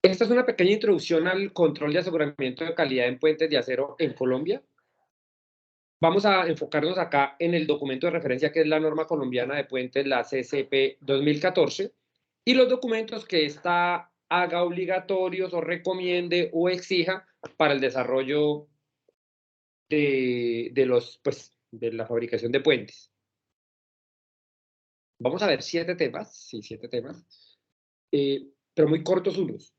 Esta es una pequeña introducción al control y aseguramiento de calidad en puentes de acero en Colombia. Vamos a enfocarnos acá en el documento de referencia, que es la norma colombiana de puentes, la CCP 2014, y los documentos que ésta haga obligatorios o recomiende o exija para el desarrollo de la fabricación de puentes. Vamos a ver 7 temas, sí, 7 temas, pero muy cortos unos.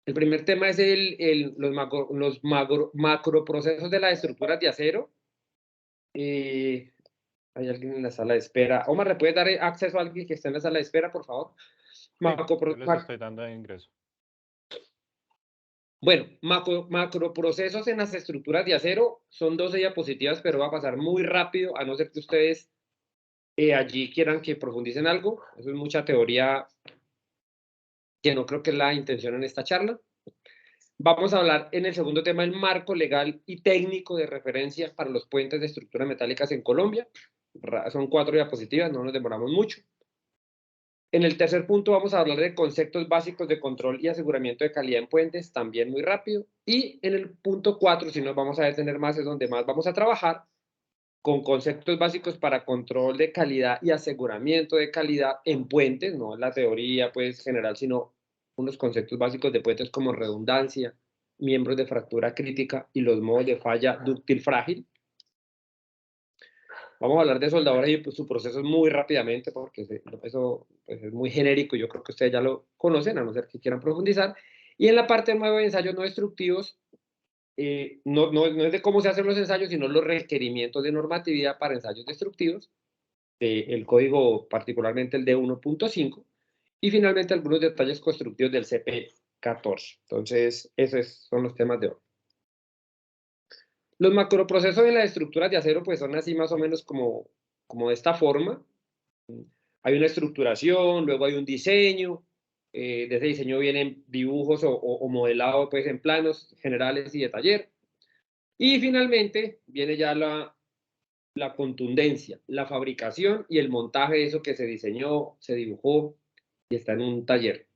El primer tema es los macroprocesos de las estructuras de acero. Hay alguien en la sala de espera. Omar, ¿le puedes dar acceso a alguien que está en la sala de espera, por favor? Sí, yo Macro, les estoy dando de ingreso. bueno, macroprocesos en las estructuras de acero son 12 diapositivas, pero va a pasar muy rápido, a no ser que ustedes allí quieran que profundicen algo. Eso es mucha teoría que no creo que es la intención en esta charla. Vamos a hablar en el segundo tema el marco legal y técnico de referencia para los puentes de estructuras metálicas en Colombia. Son 4 diapositivas, no nos demoramos mucho. En el tercer punto vamos a hablar de conceptos básicos de control y aseguramiento de calidad en puentes, también muy rápido. Y en el punto 4, si nos vamos a detener más, es donde más vamos a trabajar, con conceptos básicos para control de calidad y aseguramiento de calidad en puentes, no la teoría pues general, sino unos conceptos básicos de puentes como redundancia, miembros de fractura crítica y los modos de falla dúctil frágil. Vamos a hablar de soldadura y pues, su proceso muy rápidamente, porque eso pues, es muy genérico, yo creo que ustedes ya lo conocen, a no ser que quieran profundizar. Y en la parte nueva de ensayos no destructivos, no es de cómo se hacen los ensayos, sino los requerimientos de normatividad para ensayos destructivos, el código particularmente el D1.5, y finalmente algunos detalles constructivos del CP14. Entonces, esos son los temas de hoy. Los macroprocesos en las estructuras de acero pues son así más o menos como de esta forma. Hay una estructuración, luego hay un diseño, de ese diseño vienen dibujos o modelado pues en planos generales y de taller. Y finalmente viene ya la contundencia, la fabricación y el montaje de eso que se diseñó, se dibujó y está en un taller.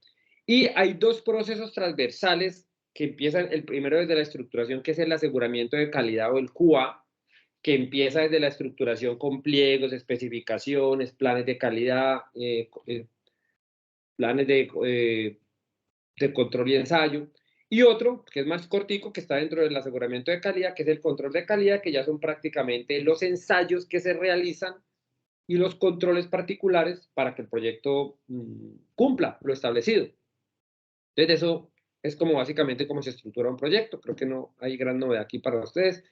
Y hay 2 procesos transversales que empiezan, el primero desde la estructuración, que es el aseguramiento de calidad o el QA, que empieza desde la estructuración con pliegos, especificaciones, planes de calidad, planes de control y ensayo. Y otro, que es más cortico, que está dentro del aseguramiento de calidad, que es el control de calidad, que ya son prácticamente los ensayos que se realizan y los controles particulares para que el proyecto cumpla lo establecido. Entonces, eso es como básicamente cómo se estructura un proyecto. Creo que no hay gran novedad aquí para ustedes.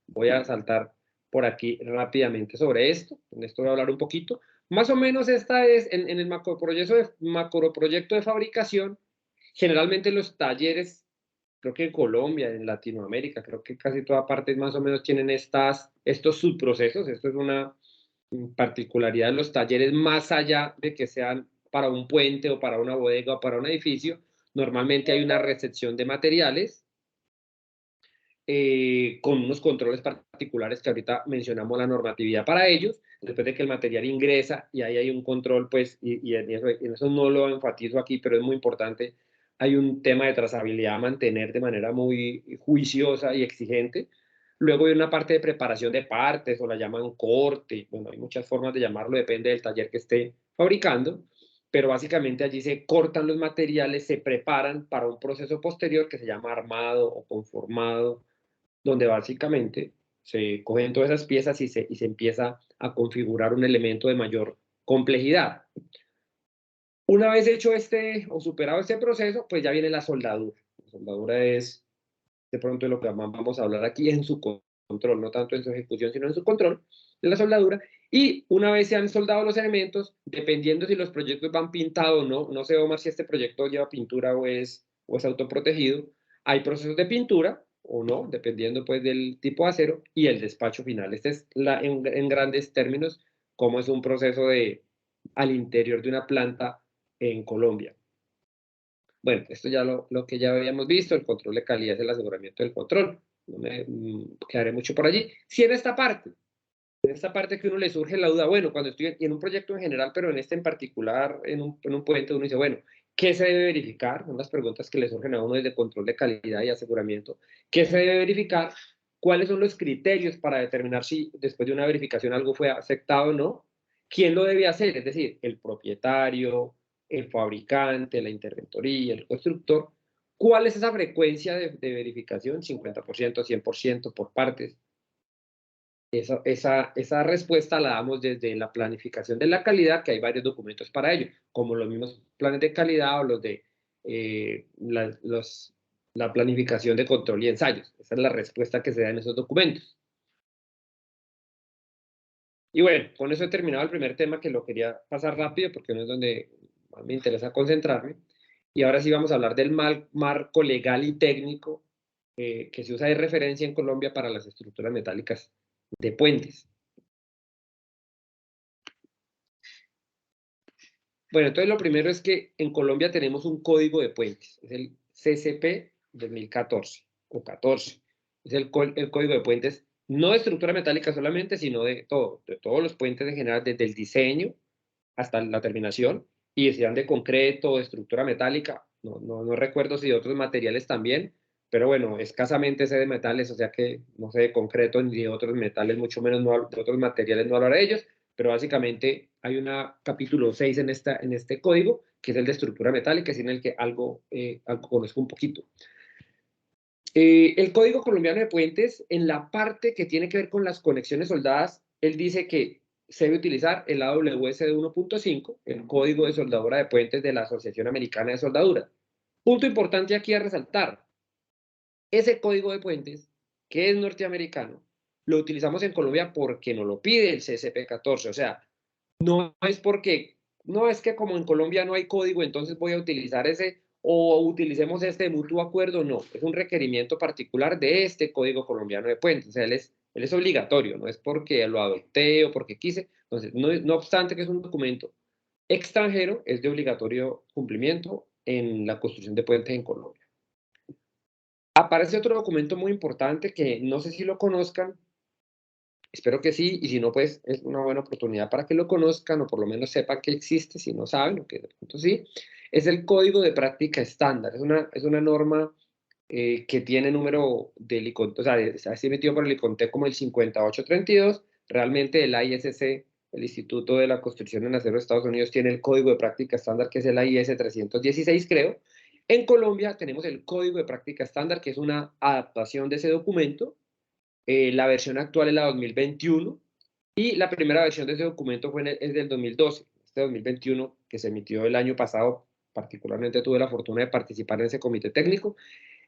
Voy a saltar por aquí rápidamente sobre esto. En esto voy a hablar un poquito. Más o menos esta es, en el macroproyecto de fabricación, generalmente los talleres, creo que en Colombia, en Latinoamérica, creo que casi toda parte más o menos tienen estos subprocesos. Esto es una particularidad de los talleres, más allá de que sean para un puente o para una bodega o para un edificio. Normalmente hay una recepción de materiales con unos controles particulares que ahorita mencionamos la normatividad para ellos, después de que el material ingresa y ahí hay un control, pues, y en eso no lo enfatizo aquí, pero es muy importante, hay un tema de trazabilidad a mantener de manera muy juiciosa y exigente. Luego hay una parte de preparación de partes, o la llaman corte, bueno, hay muchas formas de llamarlo, depende del taller que esté fabricando, pero básicamente allí se cortan los materiales, se preparan para un proceso posterior que se llama armado o conformado, donde básicamente se cogen todas esas piezas y se empieza a configurar un elemento de mayor complejidad. Una vez hecho o superado este proceso, pues ya viene la soldadura. La soldadura es de pronto lo que vamos a hablar aquí en su control, no tanto en su ejecución, sino en su control de la soldadura. Y una vez se han soldado los elementos, dependiendo si los proyectos van pintados o no, no sé, Omar, si este proyecto lleva pintura o es autoprotegido, hay procesos de pintura o no, dependiendo pues del tipo de acero, y el despacho final. Este es en grandes términos cómo es un proceso al interior de una planta en Colombia. Bueno, esto ya lo que ya habíamos visto, el control de calidad es el aseguramiento del control. No me quedaré mucho por allí. Sí, en esta parte que uno le surge la duda, bueno, cuando estoy en un proyecto en general, pero en este en particular, en un puente, uno dice, bueno, ¿Qué se debe verificar? Son las preguntas que le surgen a uno desde control de calidad y aseguramiento. ¿Qué se debe verificar? ¿Cuáles son los criterios para determinar si después de una verificación algo fue aceptado o no? ¿Quién lo debe hacer? Es decir, el propietario, el fabricante, la interventoría, el constructor. ¿Cuál es esa frecuencia de verificación? 50%, 100%, por partes. Esa respuesta la damos desde la planificación de la calidad, que hay varios documentos para ello, como los mismos planes de calidad o los de la planificación de control y ensayos. Esa es la respuesta que se da en esos documentos. Y bueno, con eso he terminado el primer tema, que lo quería pasar rápido porque no es donde más me interesa concentrarme. Y ahora sí vamos a hablar del marco legal y técnico que se usa de referencia en Colombia para las estructuras metálicas de puentes. Bueno, entonces lo primero es que en Colombia tenemos un código de puentes, es el CCP 2014 o 14. Es el código de puentes, no de estructura metálica solamente, sino de todos los puentes en general, desde el diseño hasta la terminación, y sean de concreto, de estructura metálica, no recuerdo si de otros materiales también, pero bueno, escasamente sé de metales, o sea que no sé de concreto ni de otros metales, mucho menos de otros materiales no hablaré de ellos, pero básicamente hay un capítulo 6 en este código, que es el de estructura metálica, es en el que algo conozco un poquito. El Código Colombiano de Puentes, en la parte que tiene que ver con las conexiones soldadas, él dice que se debe utilizar el AWS de 1.5, el Código de Soldadura de Puentes de la Asociación Americana de Soldadura. Punto importante aquí a resaltar, ese Código de Puentes, que es norteamericano, lo utilizamos en Colombia porque nos lo pide el CCP-14, o sea, no es porque, no es que como en Colombia no hay código, entonces voy a utilizar ese o utilicemos este de mutuo acuerdo, no, es un requerimiento particular de este Código Colombiano de Puentes, o sea, él es obligatorio, no es porque lo adopté o porque quise, entonces, no obstante que es un documento extranjero, es de obligatorio cumplimiento en la construcción de puentes en Colombia. Aparece otro documento muy importante que no sé si lo conozcan, espero que sí, y si no, pues es una buena oportunidad para que lo conozcan o por lo menos sepan que existe, si no saben, o que de pronto sí. Es el Código de Práctica Estándar, es una norma que tiene número del ICONTE, o sea, está emitido por el ICONTE como el 5832. Realmente el ISC, el Instituto de la Construcción en Acero de Estados Unidos, tiene el Código de Práctica Estándar, que es el IS 316, creo. En Colombia tenemos el Código de Práctica Estándar, que es una adaptación de ese documento. La versión actual es la 2021 y la primera versión de ese documento es del 2012. Este 2021, que se emitió el año pasado, particularmente tuve la fortuna de participar en ese comité técnico.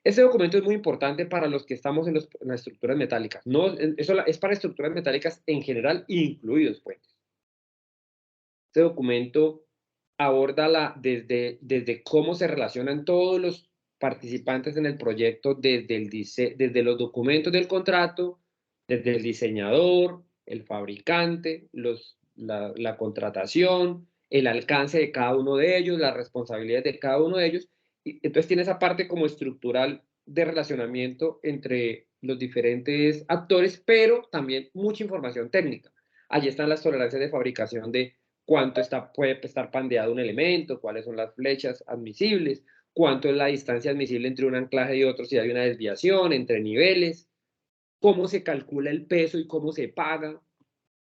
Este documento es muy importante para los que estamos en las estructuras metálicas. No, eso es para estructuras metálicas en general, incluidos puentes. Este documento aborda desde cómo se relacionan todos los participantes en el proyecto, desde los documentos del contrato, desde el diseñador, el fabricante, la contratación, el alcance de cada uno de ellos, las responsabilidades de cada uno de ellos. Y entonces tiene esa parte como estructural de relacionamiento entre los diferentes actores, pero también mucha información técnica. Allí están las tolerancias de fabricación de cuánto puede estar pandeado un elemento, cuáles son las flechas admisibles, cuánto es la distancia admisible entre un anclaje y otro si hay una desviación, entre niveles, cómo se calcula el peso y cómo se paga,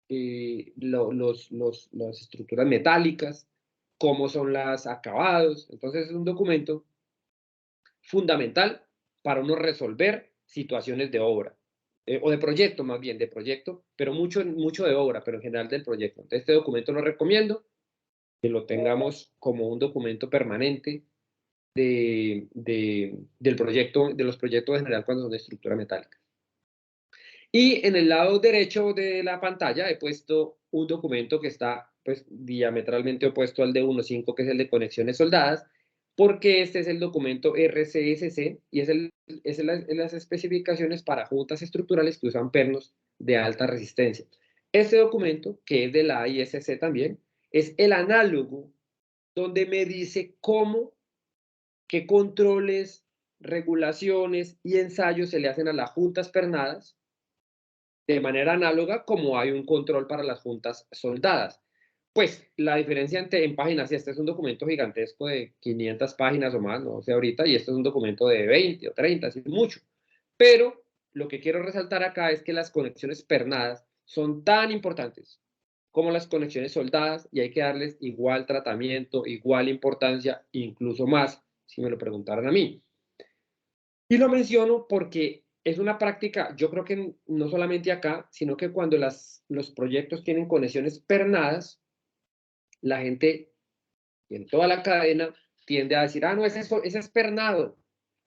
las estructuras metálicas, cómo son los acabados. Entonces es un documento fundamental para uno resolver situaciones de obra, o de proyecto más bien, de proyecto, pero mucho de obra, pero en general del proyecto. Entonces este documento lo recomiendo, que lo tengamos como un documento permanente del proyecto, de los proyectos en general cuando son de estructura metálica. Y en el lado derecho de la pantalla he puesto un documento que está pues diametralmente opuesto al de 1.5, que es el de conexiones soldadas, porque este es el documento RCSC y es las especificaciones para juntas estructurales que usan pernos de alta resistencia. Este documento, que es de la ISC también, es el análogo donde me dice qué controles, regulaciones y ensayos se le hacen a las juntas pernadas, de manera análoga como hay un control para las juntas soldadas. Pues la diferencia en páginas, si este es un documento gigantesco de 500 páginas o más, no sé ahorita, y este es un documento de 20 o 30, así mucho. Pero lo que quiero resaltar acá es que las conexiones pernadas son tan importantes como las conexiones soldadas y hay que darles igual tratamiento, igual importancia, incluso más, si me lo preguntaran a mí. Y lo menciono porque es una práctica, yo creo que no solamente acá, sino que cuando los proyectos tienen conexiones pernadas, la gente en toda la cadena tiende a decir, ah, no, ese es pernado.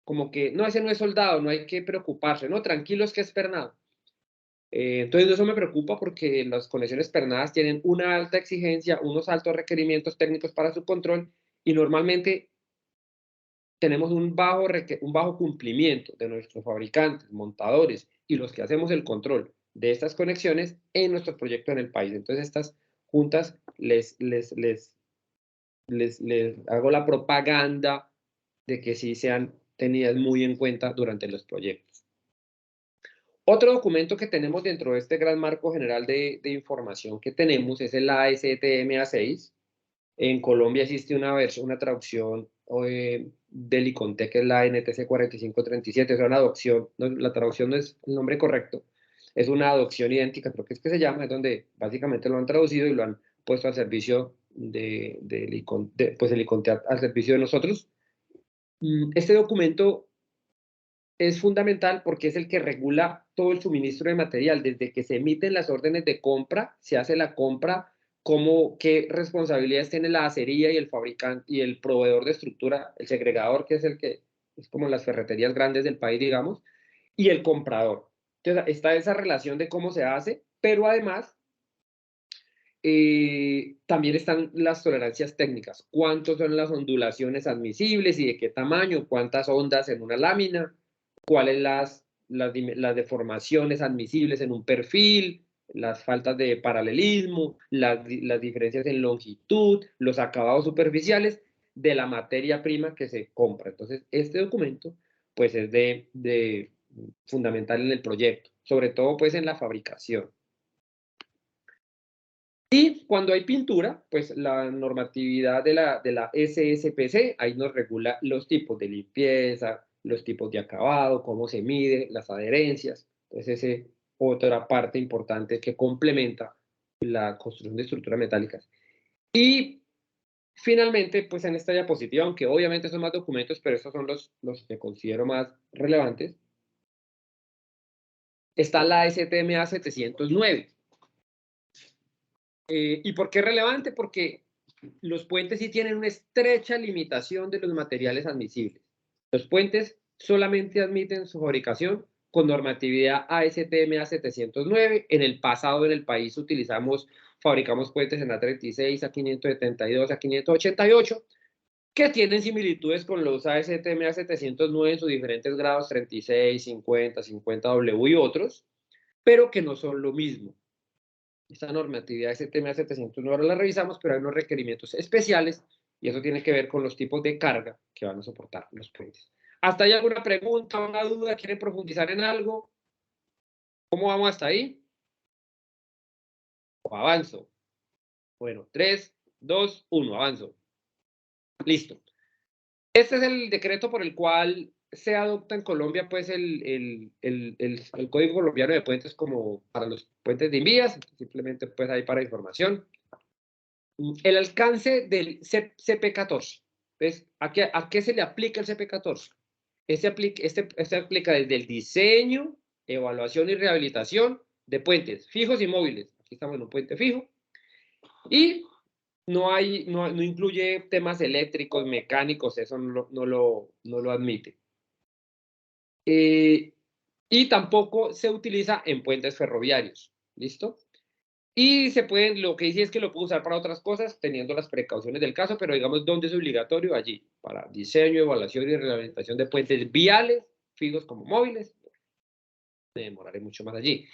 Como que, no, ese no es soldado, no hay que preocuparse, no, tranquilos que es pernado. Entonces eso me preocupa porque las conexiones pernadas tienen una alta exigencia, unos altos requerimientos técnicos para su control y normalmente tenemos un bajo cumplimiento de nuestros fabricantes, montadores y los que hacemos el control de estas conexiones en nuestro proyecto en el país. Entonces estas juntas les hago la propaganda de que sí sean tenidas muy en cuenta durante los proyectos. Otro documento que tenemos dentro de este gran marco general de información que tenemos es el ASTM-A6. En Colombia existe una traducción del ICONTEC, que es la NTC 4537, es una adopción, no, la traducción no es el nombre correcto, es una adopción idéntica, creo que es que se llama, es donde básicamente lo han traducido y lo han puesto al servicio pues el ICONTEC al servicio de nosotros. Este documento es fundamental porque es el que regula todo el suministro de material, desde que se emiten las órdenes de compra, se hace la compra, qué responsabilidades tiene la acería y el fabricante y el proveedor de estructura, el segregador, que es el que es como las ferreterías grandes del país, digamos, y el comprador. Entonces, está esa relación de cómo se hace, pero además también están las tolerancias técnicas. ¿Cuántas son las ondulaciones admisibles y de qué tamaño? ¿Cuántas ondas en una lámina? ¿Cuáles las deformaciones admisibles en un perfil? Las faltas de paralelismo, las diferencias en longitud, los acabados superficiales de la materia prima que se compra. Entonces, este documento, pues, es fundamental en el proyecto, sobre todo, pues, en la fabricación. Y cuando hay pintura, pues la normatividad de la SSPC, ahí nos regula los tipos de limpieza, los tipos de acabado, cómo se mide, las adherencias. Entonces, esa otra parte importante que complementa la construcción de estructuras metálicas. Y finalmente, pues en esta diapositiva, aunque obviamente son más documentos, pero estos son los que considero más relevantes, está la STMA 709. ¿Y por qué es relevante? Porque los puentes sí tienen una estrecha limitación de los materiales admisibles. Los puentes solamente admiten su fabricación con normatividad ASTM A709. En el pasado en el país fabricamos puentes en A36, A572, A588, que tienen similitudes con los ASTM A709 en sus diferentes grados 36, 50, 50W y otros, pero que no son lo mismo. Esta normatividad STM 709 ahora la revisamos, pero hay unos requerimientos especiales y eso tiene que ver con los tipos de carga que van a soportar los puentes. ¿Hasta ahí alguna pregunta, una duda? ¿Quieren profundizar en algo? ¿Cómo vamos hasta ahí? ¿O avanzo? Bueno, 3, 2, 1, avanzo. Listo. Este es el decreto por el cual se adopta en Colombia pues el Código Colombiano de Puentes como para los puentes de invías, simplemente pues ahí para información. El alcance del CP14. Entonces, ¿a qué se le aplica el CP14? Este aplica desde el diseño, evaluación y rehabilitación de puentes fijos y móviles. Aquí estamos en un puente fijo. Y no incluye temas eléctricos, mecánicos, eso no lo admite. Y tampoco se utiliza en puentes ferroviarios. ¿Listo? Y lo que dice es que lo puedo usar para otras cosas, teniendo las precauciones del caso, pero digamos, ¿dónde es obligatorio? Allí, para diseño, evaluación y rehabilitación de puentes viales, fijos como móviles. Me demoraré mucho más allí.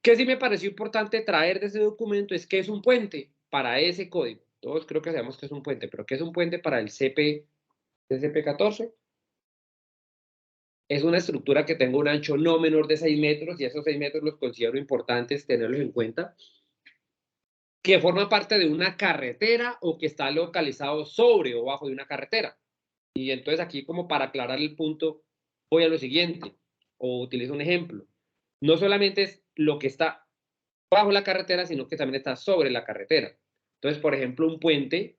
Que sí me pareció importante traer de ese documento es que es un puente para ese código. Todos creo que sabemos que es un puente, pero ¿qué es un puente para el CP14? Es una estructura que tenga un ancho no menor de 6 metros y esos 6 metros los considero importantes tenerlos en cuenta. que forma parte de una carretera o que está localizado sobre o bajo de una carretera. Y entonces aquí, como para aclarar el punto, voy a lo siguiente, o utilizo un ejemplo. No solamente es lo que está bajo la carretera, sino que también está sobre la carretera. Entonces, por ejemplo, un puente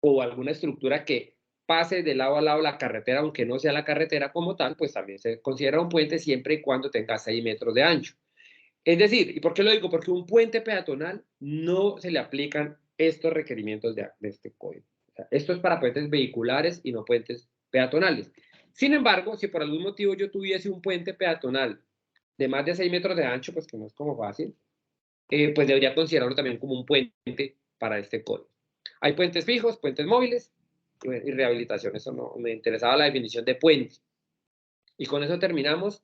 o alguna estructura que pase de lado a lado la carretera, aunque no sea la carretera como tal, pues también se considera un puente siempre y cuando tenga 6 metros de ancho. Es decir, ¿y por qué lo digo? Porque un puente peatonal no se le aplican estos requerimientos de este código. O sea, esto es para puentes vehiculares y no puentes peatonales. Sin embargo, si por algún motivo yo tuviese un puente peatonal de más de 6 metros de ancho, pues que no es como fácil, pues debería considerarlo también como un puente para este código. Hay puentes fijos, puentes móviles y rehabilitación. Eso no me interesaba la definición de puente. Y con eso terminamos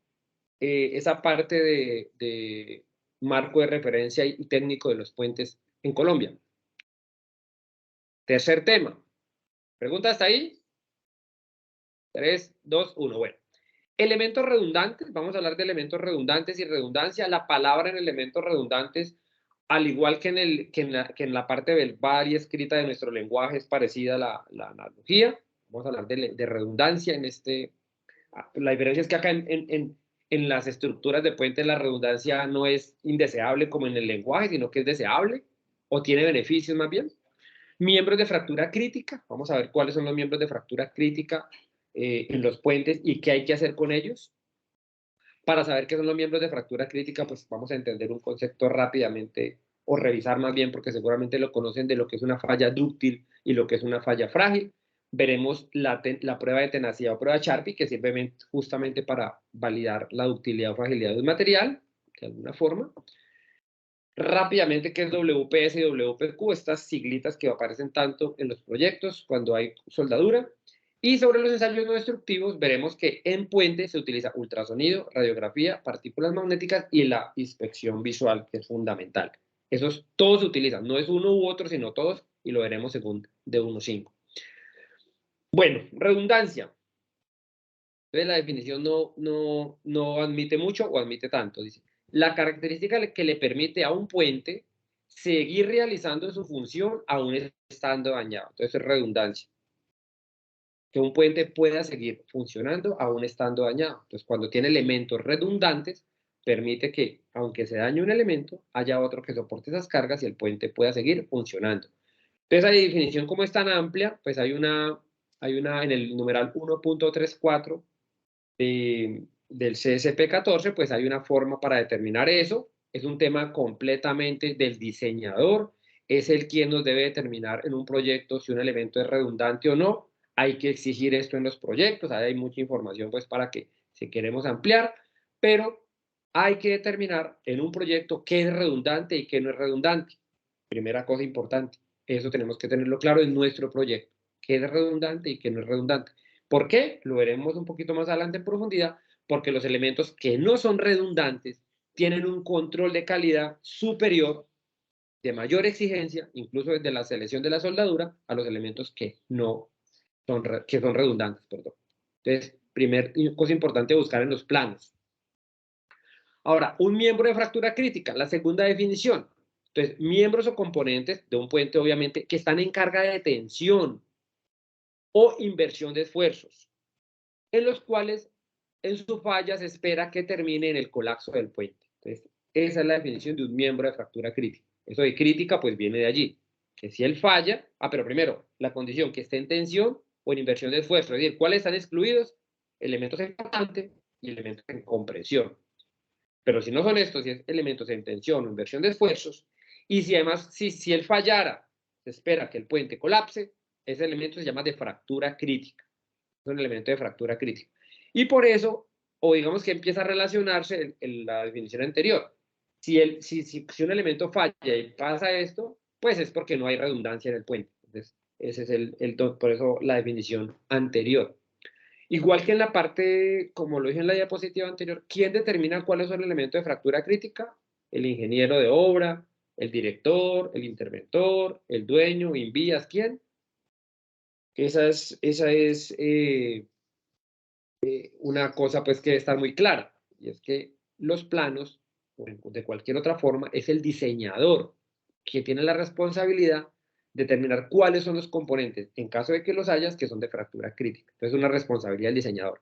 esa parte de marco de referencia y técnico de los puentes en Colombia. Tercer tema. ¿Pregunta hasta ahí? 3, 2, 1. Bueno. Elementos redundantes. Vamos a hablar de elementos redundantes y redundancia. La palabra en elementos redundantes, al igual que en la parte verbal y escrita de nuestro lenguaje, es parecida a la analogía. Vamos a hablar de redundancia en este. La diferencia es que acá en las estructuras de puente la redundancia no es indeseable como en el lenguaje, sino que es deseable o tiene beneficios más bien. Miembros de fractura crítica. Vamos a ver cuáles son los miembros de fractura crítica en los puentes y qué hay que hacer con ellos. Para saber qué son los miembros de fractura crítica, pues vamos a entender un concepto rápidamente o revisar más bien, porque seguramente lo conocen, de lo que es una falla dúctil y lo que es una falla frágil. Veremos la prueba de tenacidad o prueba Sharpey, que sirve justamente para validar la ductilidad o fragilidad de un material, de alguna forma. Rápidamente, ¿qué es WPS y WPQ? Estas siglitas que aparecen tanto en los proyectos cuando hay soldadura. Y sobre los ensayos no destructivos, veremos que en puente se utiliza ultrasonido, radiografía, partículas magnéticas y la inspección visual, que es fundamental. Esos todos se utilizan, no es uno u otro, sino todos, y lo veremos según de 1.5. Bueno, redundancia. Entonces la definición no admite mucho o admite tanto. Dice, la característica que le permite a un puente seguir realizando su función aún estando dañado. Entonces es redundancia. Que un puente pueda seguir funcionando aún estando dañado. Entonces, cuando tiene elementos redundantes, permite que, aunque se dañe un elemento, haya otro que soporte esas cargas y el puente pueda seguir funcionando. Entonces, la definición, como es tan amplia, pues hay una en el numeral 1.34 del CSP14, pues hay una forma para determinar eso. Es un tema completamente del diseñador. Es el quien nos debe determinar en un proyecto si un elemento es redundante o no. Hay que exigir esto en los proyectos. Ahí hay mucha información pues para que si queremos ampliar, pero hay que determinar en un proyecto qué es redundante y qué no es redundante. Primera cosa importante. Eso tenemos que tenerlo claro en nuestro proyecto. Qué es redundante y qué no es redundante. ¿Por qué? Lo veremos un poquito más adelante en profundidad, porque los elementos que no son redundantes tienen un control de calidad superior, de mayor exigencia, incluso desde la selección de la soldadura, a los elementos que no son, que son redundantes. Perdón. Entonces, primer cosa importante buscar en los planos. Ahora, un miembro de fractura crítica, la segunda definición. Entonces, miembros o componentes de un puente, obviamente, que están en carga de tensión o inversión de esfuerzos, en los cuales en su falla se espera que termine en el colapso del puente. Entonces, esa es la definición de un miembro de fractura crítica. Eso de crítica, pues viene de allí, que si él falla, pero primero, la condición que esté en tensión o en inversión de esfuerzo, es decir, ¿cuáles están excluidos? Elementos en flotante y elementos en compresión. Pero si no son estos, si es elementos en tensión o inversión de esfuerzos, y si además, si él fallara, se espera que el puente colapse, ese elemento se llama de fractura crítica. Es un elemento de fractura crítica. Y por eso, o digamos que empieza a relacionarse en la definición anterior. Si un elemento falla y pasa esto, pues es porque no hay redundancia en el puente. Entonces, ese es por eso la definición anterior. Igual que en la parte, como lo dije en la diapositiva anterior, ¿quién determina cuáles son los elementos de fractura crítica? El ingeniero de obra, el director, el interventor, el dueño, Invías, ¿quién? Esa es una cosa pues que debe estar muy clara, y es que los planos, de cualquier otra forma, es el diseñador que tiene la responsabilidad de determinar cuáles son los componentes, en caso de que los hayas, que son de fractura crítica. Entonces, es una responsabilidad del diseñador.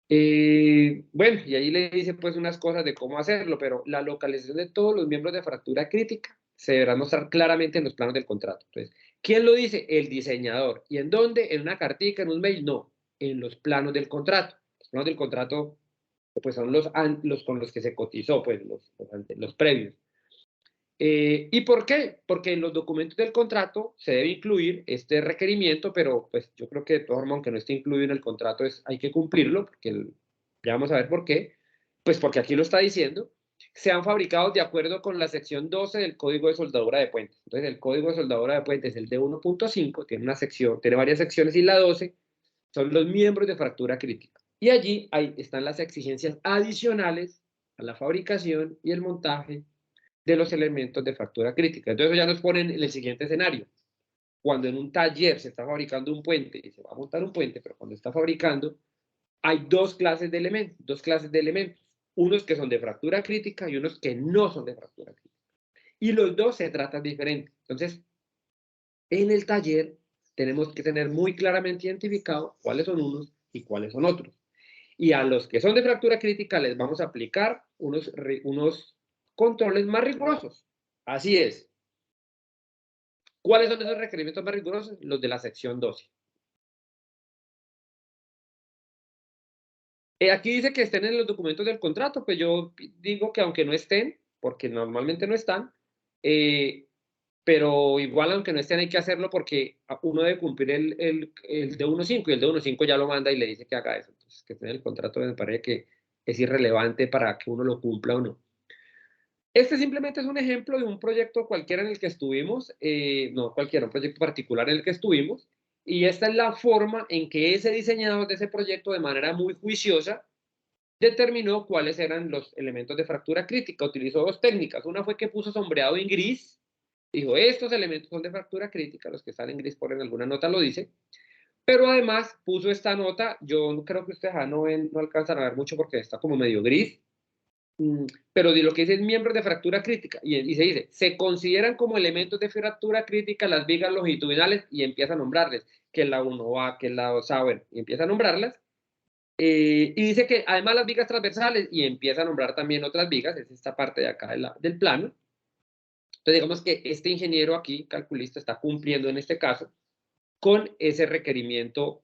Bueno, y ahí le dice pues unas cosas de cómo hacerlo, pero la localización de todos los miembros de fractura crítica se deberá mostrar claramente en los planos del contrato. Entonces, ¿quién lo dice? El diseñador. ¿Y en dónde? ¿En una cartica, en un mail? No, en los planos del contrato. Los planos del contrato pues son los con los que se cotizó, pues los previos. ¿Y por qué? Porque en los documentos del contrato se debe incluir este requerimiento, pero pues yo creo que de todas formas, aunque no esté incluido en el contrato, hay que cumplirlo, porque ya vamos a ver por qué. Pues porque aquí lo está diciendo, sean fabricados de acuerdo con la sección 12 del Código de Soldadura de Puentes. Entonces, el Código de Soldadura de Puentes, el D1.5, tiene una sección, tiene varias secciones, y la 12 son los miembros de fractura crítica. Y allí están las exigencias adicionales a la fabricación y el montaje de los elementos de fractura crítica. Entonces ya nos ponen en el siguiente escenario. Cuando en un taller se está fabricando un puente y se va a montar un puente, pero cuando está fabricando, hay dos clases de elementos. Unos que son de fractura crítica y unos que no son de fractura crítica. Y los dos se tratan diferente. Entonces, en el taller tenemos que tener muy claramente identificado cuáles son unos y cuáles son otros. Y a los que son de fractura crítica les vamos a aplicar unos controles más rigurosos. Así es. ¿Cuáles son esos requerimientos más rigurosos? Los de la sección 12. Aquí dice que estén en los documentos del contrato, pues yo digo que aunque no estén, porque normalmente no están, pero igual aunque no estén hay que hacerlo porque uno debe cumplir el D1.5 y el D1.5 ya lo manda y le dice que haga eso. Entonces, que esté en el contrato me parece que es irrelevante para que uno lo cumpla o no. Este simplemente es un ejemplo de un proyecto cualquiera en el que estuvimos, no cualquiera, un proyecto particular en el que estuvimos, y esta es la forma en que ese diseñador de ese proyecto, de manera muy juiciosa, determinó cuáles eran los elementos de fractura crítica. Utilizó dos técnicas. Una fue que puso sombreado en gris, dijo, estos elementos son de fractura crítica, los que están en gris por en alguna nota lo dice, pero además puso esta nota, yo creo que ustedes no alcanzan a ver mucho porque está como medio gris, pero de lo que dice es miembros de fractura crítica, y se dice, se consideran como elementos de fractura crítica las vigas longitudinales, y empieza a nombrarles, que la 1A, que la 2A, bueno, y empieza a nombrarlas, y dice que además las vigas transversales, y empieza a nombrar también otras vigas, es esta parte de acá del plano. Entonces digamos que este ingeniero aquí, calculista, está cumpliendo en este caso con ese requerimiento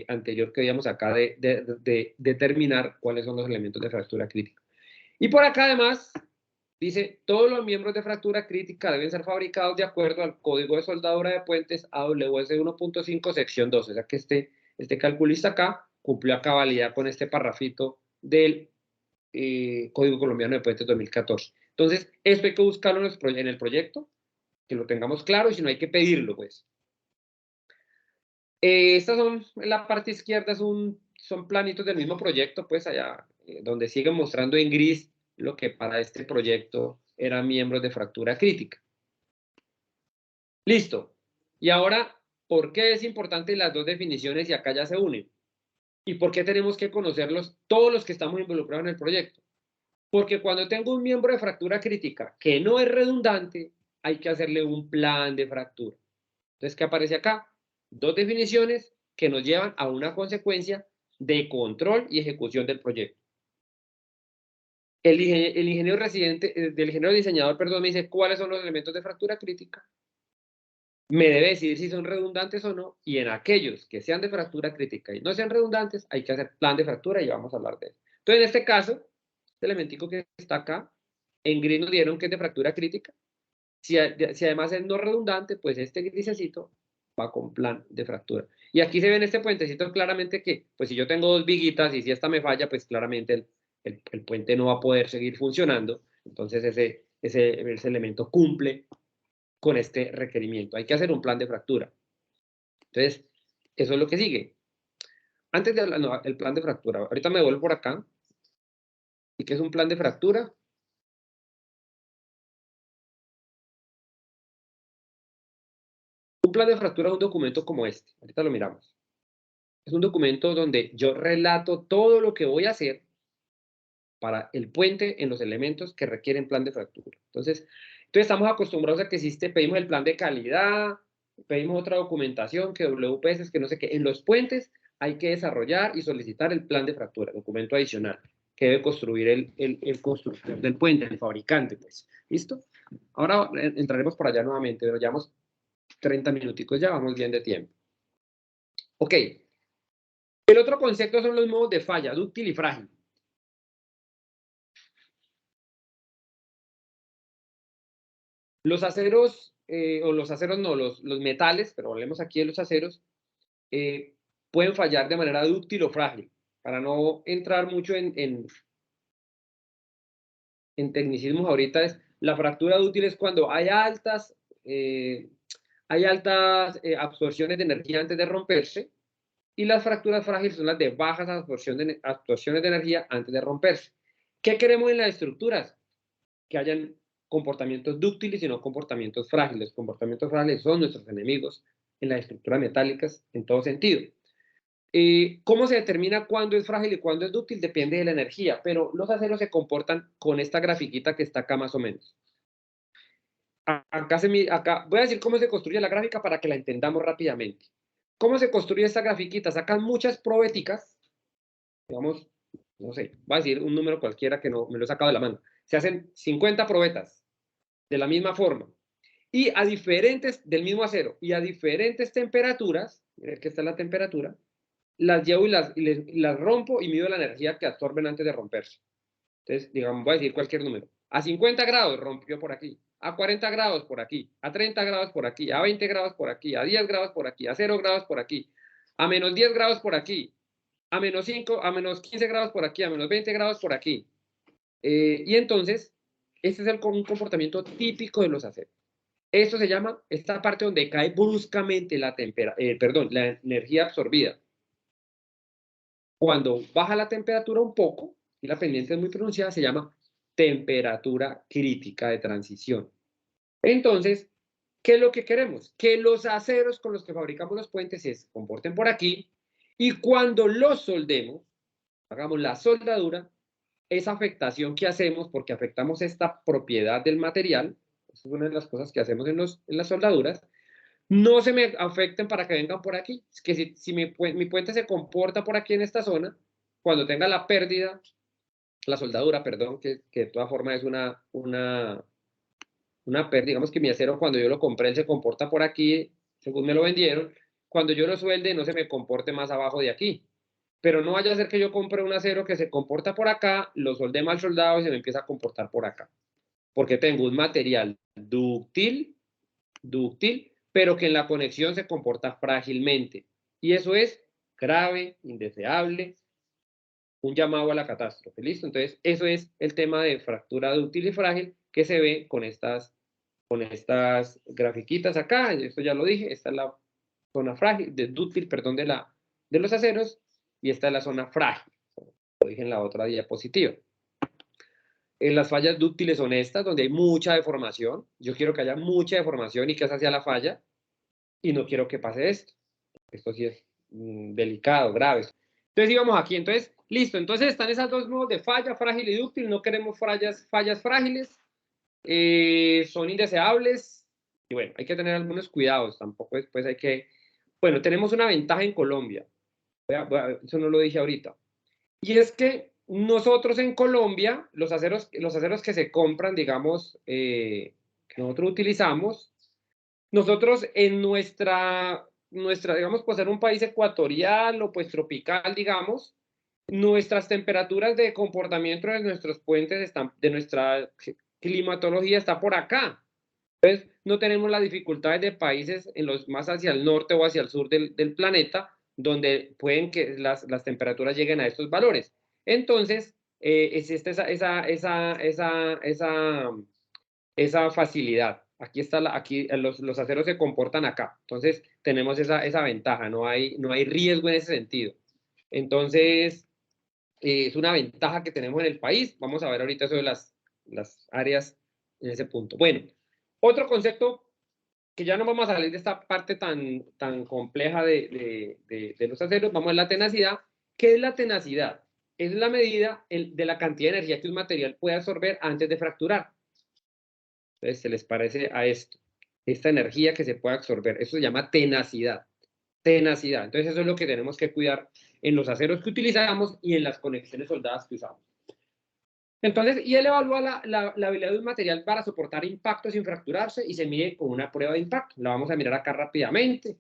anterior que veíamos acá de determinar cuáles son los elementos de fractura crítica. Y por acá además dice, todos los miembros de fractura crítica deben ser fabricados de acuerdo al Código de Soldadura de Puentes AWS 1.5 sección 12. O sea que este calculista acá cumplió a cabalidad con este parrafito del Código Colombiano de Puentes 2014. Entonces, esto hay que buscarlo en el proyecto, que lo tengamos claro, y si no hay que pedirlo, pues. Estas son, en la parte izquierda son planitos del mismo proyecto, pues allá, donde siguen mostrando en gris lo que para este proyecto eran miembros de fractura crítica. Listo. Y ahora, ¿por qué es importante las dos definiciones y acá ya se unen? ¿Y por qué tenemos que conocerlos todos los que estamos involucrados en el proyecto? Porque cuando tengo un miembro de fractura crítica que no es redundante, hay que hacerle un plan de fractura. Entonces, ¿qué aparece acá? Dos definiciones que nos llevan a una consecuencia de control y ejecución del proyecto. El ingeniero residente, del ingeniero diseñador, perdón, me dice cuáles son los elementos de fractura crítica. Me debe decidir si son redundantes o no, y en aquellos que sean de fractura crítica y no sean redundantes, hay que hacer plan de fractura y vamos a hablar de eso. Entonces, en este caso, este elementico que está acá, en gris nos dieron que es de fractura crítica. Si además es no redundante, pues este grisecito va con plan de fractura. Y aquí se ve en este puentecito claramente que, pues si yo tengo dos viguitas y si esta me falla, pues claramente el puente no va a poder seguir funcionando. Entonces ese elemento cumple con este requerimiento. Hay que hacer un plan de fractura. Entonces, eso es lo que sigue. Antes de hablar, no, el plan de fractura. Ahorita me vuelvo por acá. ¿Y qué es un plan de fractura? Un plan de fractura es un documento como este. Ahorita lo miramos. Es un documento donde yo relato todo lo que voy a hacer para el puente en los elementos que requieren plan de fractura. Entonces, Entonces estamos acostumbrados a que existe, pedimos el plan de calidad, pedimos otra documentación, que WPS, que no sé qué. En los puentes hay que desarrollar y solicitar el plan de fractura, documento adicional, que debe construir el constructor del puente, el fabricante, pues. ¿Listo? Ahora entraremos por allá nuevamente, pero llevamos 30 minuticos, ya vamos bien de tiempo. Ok. El otro concepto son los modos de falla, dúctil y frágil. Los aceros, o los aceros no, los metales, pero hablemos aquí de los aceros, pueden fallar de manera dúctil o frágil. Para no entrar mucho en tecnicismos ahorita, la fractura dúctil es cuando hay altas absorciones de energía antes de romperse, y las fracturas frágiles son las de bajas absorciones de energía antes de romperse. ¿Qué queremos en las estructuras? Que hayan comportamientos dúctiles y no comportamientos frágiles. Los comportamientos frágiles son nuestros enemigos en las estructuras metálicas en todo sentido. ¿Cómo se determina cuándo es frágil y cuándo es dúctil? Depende de la energía, pero los aceros se comportan con esta grafiquita que está acá más o menos. Acá voy a decir cómo se construye la gráfica para que la entendamos rápidamente. ¿Cómo se construye esta grafiquita? Sacan muchas probéticas, digamos, no sé, voy a decir un número cualquiera que no me lo he sacado de la mano. Se hacen 50 probetas de la misma forma y a diferentes, del mismo acero, y a diferentes temperaturas, miren que esta es la temperatura, las llevo y las rompo y mido la energía que absorben antes de romperse. Entonces, digamos, voy a decir cualquier número. A 50 grados rompió por aquí, a 40 grados por aquí, a 30 grados por aquí, a 20 grados por aquí, a 10 grados por aquí, a 0 grados por aquí, a menos 10 grados por aquí, a menos 5, a menos 15 grados por aquí, a menos 20 grados por aquí. Y entonces, este es un comportamiento típico de los aceros. Esto se llama, esta parte donde cae bruscamente la energía absorbida. Cuando baja la temperatura un poco, y la pendiente es muy pronunciada, se llama temperatura crítica de transición. Entonces, ¿qué es lo que queremos? Que los aceros con los que fabricamos los puentes se comporten por aquí, y cuando los soldemos, hagamos la soldadura, esa afectación que hacemos, porque afectamos esta propiedad del material, esa es una de las cosas que hacemos en las soldaduras, no se me afecten para que vengan por aquí. Es que si mi puente se comporta por aquí en esta zona, cuando tenga la pérdida, la soldadura, perdón, que de todas formas es una pérdida, digamos que mi acero cuando yo lo compré, él se comporta por aquí, según me lo vendieron, cuando yo lo suelde no se me comporte más abajo de aquí. Pero no vaya a ser que yo compre un acero que se comporta por acá, lo solde mal soldado y se me empieza a comportar por acá. Porque tengo un material dúctil, pero que en la conexión se comporta frágilmente. Y eso es grave, indeseable, un llamado a la catástrofe. ¿Listo? Entonces, eso es el tema de fractura dúctil y frágil que se ve con estas grafiquitas acá. Esto ya lo dije, esta es la zona frágil, dúctil, perdón, de los aceros, y esta es la zona frágil. Lo dije en la otra diapositiva. Las fallas dúctiles son estas, donde hay mucha deformación. Yo quiero que haya mucha deformación y que esa sea la falla, y no quiero que pase esto. Esto sí es delicado, grave. Entonces íbamos aquí, entonces, listo. Entonces están esas dos modos de falla, frágil y dúctil. No queremos fallas frágiles. Son indeseables. Y bueno, hay que tener algunos cuidados. Tampoco después hay que... Bueno, tenemos una ventaja en Colombia. Eso no lo dije ahorita. Y es que nosotros en Colombia, los aceros que se compran, digamos, que nosotros utilizamos, nosotros en nuestra, digamos, por ser un país ecuatorial o pues tropical, digamos, nuestras temperaturas de comportamiento de nuestros puentes están, de nuestra climatología está por acá. Entonces, no tenemos las dificultades de países en los más hacia el norte o hacia el sur del planeta, donde pueden que las temperaturas lleguen a estos valores. Entonces, existe esa facilidad. Aquí está aquí los aceros se comportan acá. Entonces, tenemos esa ventaja, no hay riesgo en ese sentido. Entonces, es una ventaja que tenemos en el país. Vamos a ver ahorita eso de las áreas en ese punto. Bueno, otro concepto que ya no vamos a salir de esta parte tan compleja de los aceros, vamos a la tenacidad. ¿Qué es la tenacidad? Es la medida de la cantidad de energía que un material puede absorber antes de fracturar. Entonces, se les parece a esto, esta energía que se puede absorber. Eso se llama tenacidad. Tenacidad. Entonces, eso es lo que tenemos que cuidar en los aceros que utilizamos y en las conexiones soldadas que usamos. Entonces, y él evalúa la habilidad de un material para soportar impactos sin fracturarse y se mide con una prueba de impacto. La vamos a mirar acá rápidamente.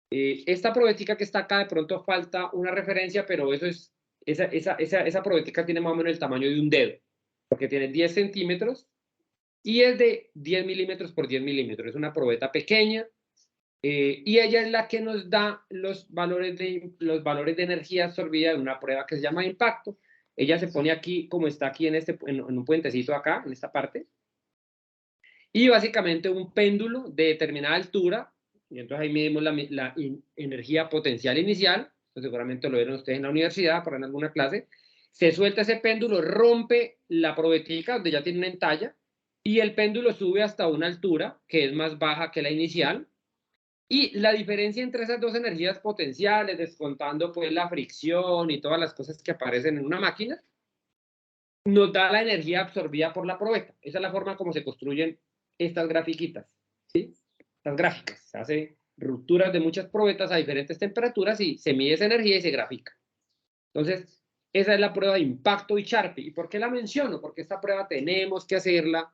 Esta probética que está acá, de pronto falta una referencia, pero eso es, esa probética tiene más o menos el tamaño de un dedo, porque tiene 10 centímetros y es de 10 milímetros por 10 milímetros. Es una probeta pequeña y ella es la que nos da los valores de energía absorbida en una prueba que se llama impacto. Ella se pone aquí, como está aquí en un puentecito acá, en esta parte, y básicamente un péndulo de determinada altura, y entonces ahí medimos la energía potencial inicial, pues seguramente lo vieron ustedes en la universidad, por en alguna clase, se suelta ese péndulo, rompe la probetica, donde ya tiene una entalla, y el péndulo sube hasta una altura que es más baja que la inicial, y la diferencia entre esas dos energías potenciales, descontando pues la fricción y todas las cosas que aparecen en una máquina, nos da la energía absorbida por la probeta. Esa es la forma como se construyen estas grafiquitas, ¿sí? Estas gráficas. Se hace rupturas de muchas probetas a diferentes temperaturas y se mide esa energía y se grafica. Entonces, esa es la prueba de impacto y Charpy. ¿Y por qué la menciono? Porque esta prueba tenemos que hacerla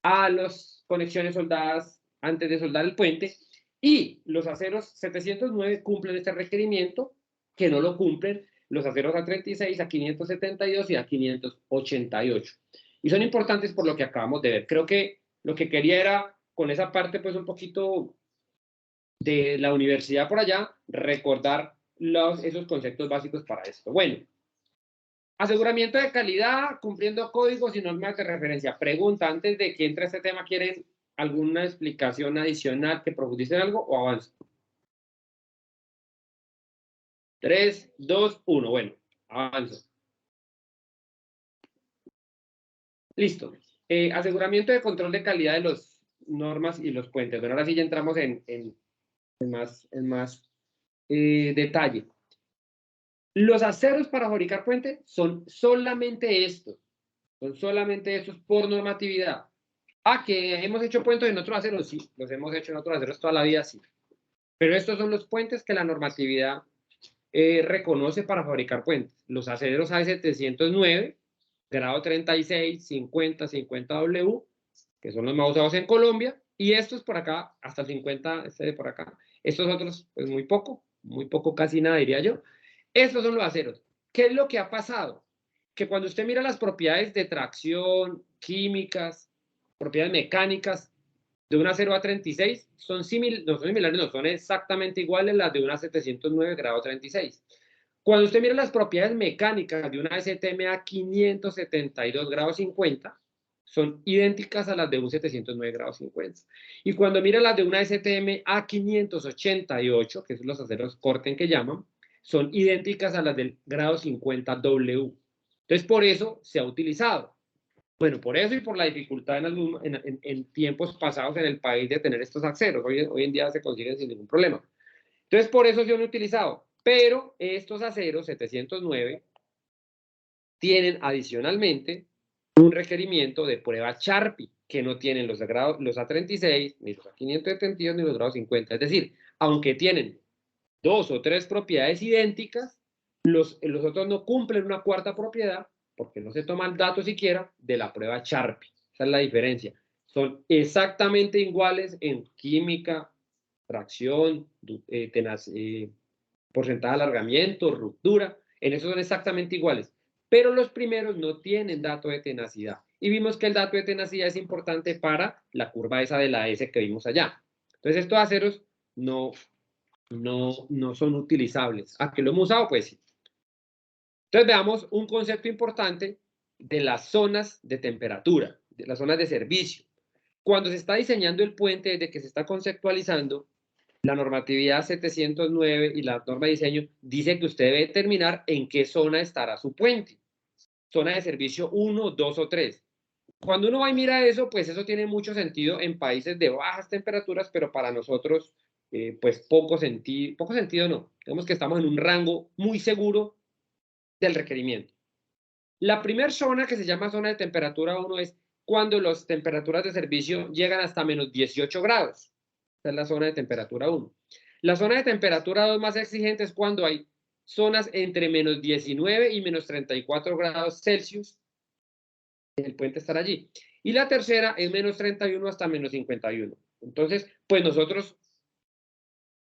a las conexiones soldadas antes de soldar el puente y los aceros 709 cumplen este requerimiento, que no lo cumplen los aceros A36, A572 y A588. Y son importantes por lo que acabamos de ver. Creo que lo que quería era, con esa parte, pues un poquito de la universidad por allá, recordar esos conceptos básicos para esto. Bueno, aseguramiento de calidad, cumpliendo códigos y normas de referencia. Pregunta, antes de que entre este tema, ¿quieren alguna explicación adicional que profundice en algo o avanzo? 3, 2, 1. Bueno, avanzo. Listo. Aseguramiento de control de calidad de las normas y los puentes. Bueno, ahora sí ya entramos en más detalle. Los aceros para fabricar puentes son solamente estos. Son solamente estos por normatividad. Que hemos hecho puentes en otros aceros, sí. Los hemos hecho en otros aceros toda la vida, sí. Pero estos son los puentes que la normatividad reconoce para fabricar puentes. Los aceros A709, grado 36, 50, 50W, que son los más usados en Colombia, y estos por acá, hasta el 50, este de por acá. Estos otros, pues muy poco, casi nada diría yo. Estos son los aceros. ¿Qué es lo que ha pasado? Que cuando usted mira las propiedades de tracción, químicas, propiedades mecánicas de un acero A36, no son similares, no, son exactamente iguales las de una 709 grado 36. Cuando usted mira las propiedades mecánicas de una STM A572 grado 50, son idénticas a las de un 709 grado 50. Y cuando mira las de una STM A588, que son los aceros Corten que llaman, son idénticas a las del grado 50W. Entonces, por eso se ha utilizado. Bueno, por eso y por la dificultad en tiempos pasados en el país de tener estos aceros. Hoy en día se consiguen sin ningún problema. Entonces, por eso se han utilizado. Pero estos aceros 709 tienen adicionalmente un requerimiento de prueba Charpy, que no tienen los A36, ni los A572, ni los grados 50. Es decir, aunque tienen 2 o 3 propiedades idénticas, los otros no cumplen una cuarta propiedad porque no se toman datos siquiera de la prueba Charpy. Esa es la diferencia. Son exactamente iguales en química, tracción, porcentaje de alargamiento, ruptura. En eso son exactamente iguales. Pero los primeros no tienen dato de tenacidad. Y vimos que el dato de tenacidad es importante para la curva esa de la S que vimos allá. Entonces estos aceros no son utilizables. ¿A qué lo hemos usado? Pues sí. Entonces veamos un concepto importante de las zonas de temperatura, de las zonas de servicio. Cuando se está diseñando el puente, desde que se está conceptualizando, la normatividad 709 y la norma de diseño dice que usted debe determinar en qué zona estará su puente. Zona de servicio 1, 2 o 3. Cuando uno va y mira eso, pues eso tiene mucho sentido en países de bajas temperaturas, pero para nosotros, pues poco sentido no. Digamos que estamos en un rango muy seguro del requerimiento. La primera zona que se llama zona de temperatura 1 es cuando las temperaturas de servicio llegan hasta menos 18 grados. Esta es la zona de temperatura 1. La zona de temperatura 2 más exigente es cuando hay zonas entre menos 19 y menos 34 grados Celsius. El puente estará allí. Y la tercera es menos 31 hasta menos 51. Entonces, pues nosotros,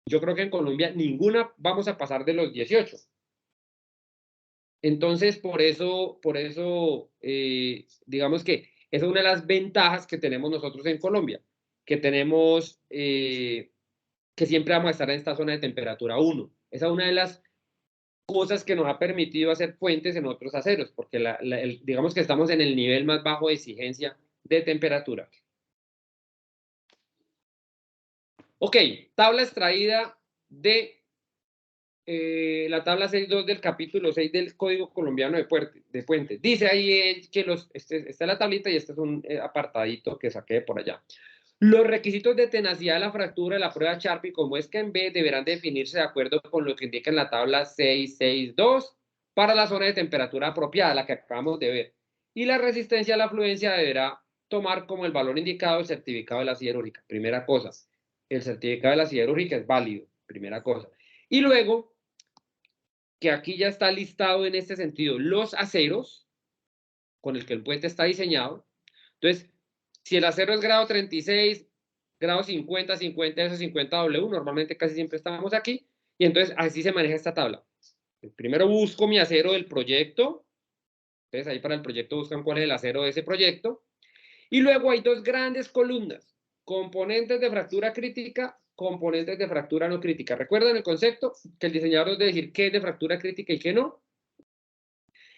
yo creo que en Colombia ninguna vamos a pasar de los 18. Entonces, por eso digamos que esa es una de las ventajas que tenemos nosotros en Colombia, que tenemos, que siempre vamos a estar en esta zona de temperatura 1. Esa es una de las cosas que nos ha permitido hacer puentes en otros aceros, porque digamos que estamos en el nivel más bajo de exigencia de temperatura. Ok, tabla extraída de la tabla 6.2 del capítulo 6 del Código Colombiano de Puentes. Dice ahí que esta es la tablita y este es un apartadito que saqué de por allá. Los requisitos de tenacidad de la fractura de la prueba Sharpie como esquema en B deberán definirse de acuerdo con lo que indica en la tabla 6.6.2 para la zona de temperatura apropiada, la que acabamos de ver. Y la resistencia a la fluencia deberá tomar como el valor indicado el certificado de la siderúrgica. Primera cosa, el certificado de la siderúrgica es válido, primera cosa. Y luego, que aquí ya está listado en este sentido, los aceros con el que el puente está diseñado. Entonces, si el acero es grado 36, grado 50, 50S, 50W, normalmente casi siempre estamos aquí, y entonces así se maneja esta tabla. Primero busco mi acero del proyecto, entonces ahí para el proyecto buscan cuál es el acero de ese proyecto, y luego hay dos grandes columnas, componentes de fractura crítica, componentes de fractura no crítica. ¿Recuerdan el concepto? Que el diseñador debe decir qué es de fractura crítica y qué no.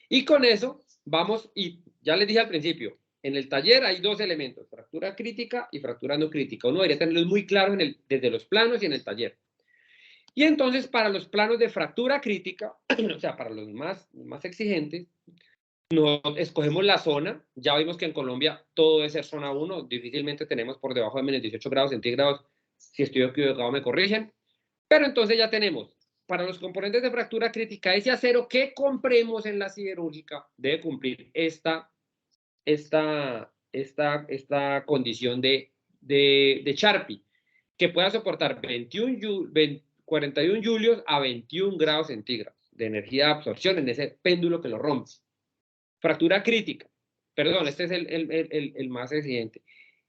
Y con eso vamos, y ya les dije al principio, en el taller hay dos elementos, fractura crítica y fractura no crítica. Uno debería tenerlos muy claros desde los planos y en el taller. Y entonces para los planos de fractura crítica, o sea, para los más exigentes, nos escogemos la zona. Ya vimos que en Colombia todo debe ser zona 1, difícilmente tenemos por debajo de menos 18 grados centígrados. Si estoy equivocado me corrigen. Pero entonces ya tenemos, para los componentes de fractura crítica, ese acero que compremos en la siderúrgica debe cumplir esta condición de Sharpie, que pueda soportar 41 julios a 21 grados centígrados de energía de absorción en ese péndulo que lo rompe. Fractura crítica, perdón, este es el más exigente.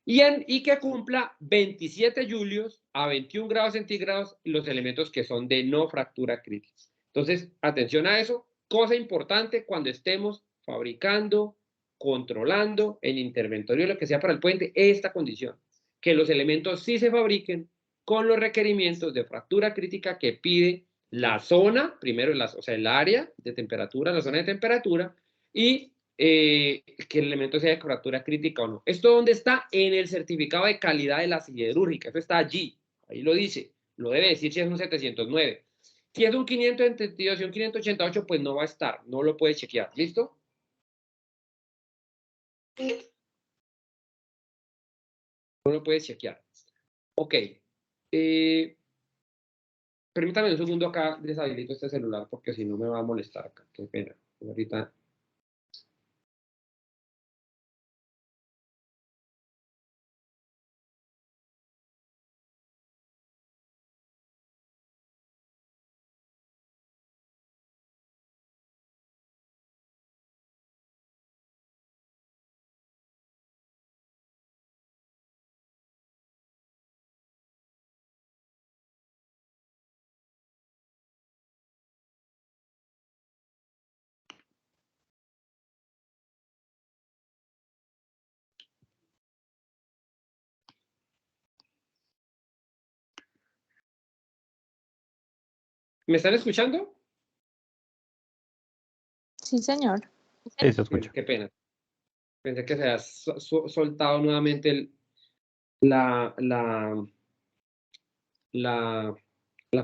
Y que cumpla 27 julios a 21 grados centígrados los elementos que son de no fractura crítica. Entonces, atención a eso. Cosa importante cuando estemos fabricando, controlando en interventorio, lo que sea para el puente, esta condición. Que los elementos sí se fabriquen con los requerimientos de fractura crítica que pide la zona, primero, o sea, el área de temperatura, la zona de temperatura, y que el elemento sea de fractura crítica o no. ¿Esto dónde está? En el certificado de calidad de la siderúrgica. Eso está allí. Ahí lo dice. Lo debe decir si es un 709. Si es un 572 y un 588, pues no va a estar. No lo puedes chequear. ¿Listo? No lo puedes chequear. Ok. Permítame un segundo acá. Deshabilito este celular porque si no me va a molestar acá. Qué pena. Ahorita... ¿Me están escuchando? Sí, señor. Sí, se escucha. Qué pena. Pensé que se había soltado nuevamente la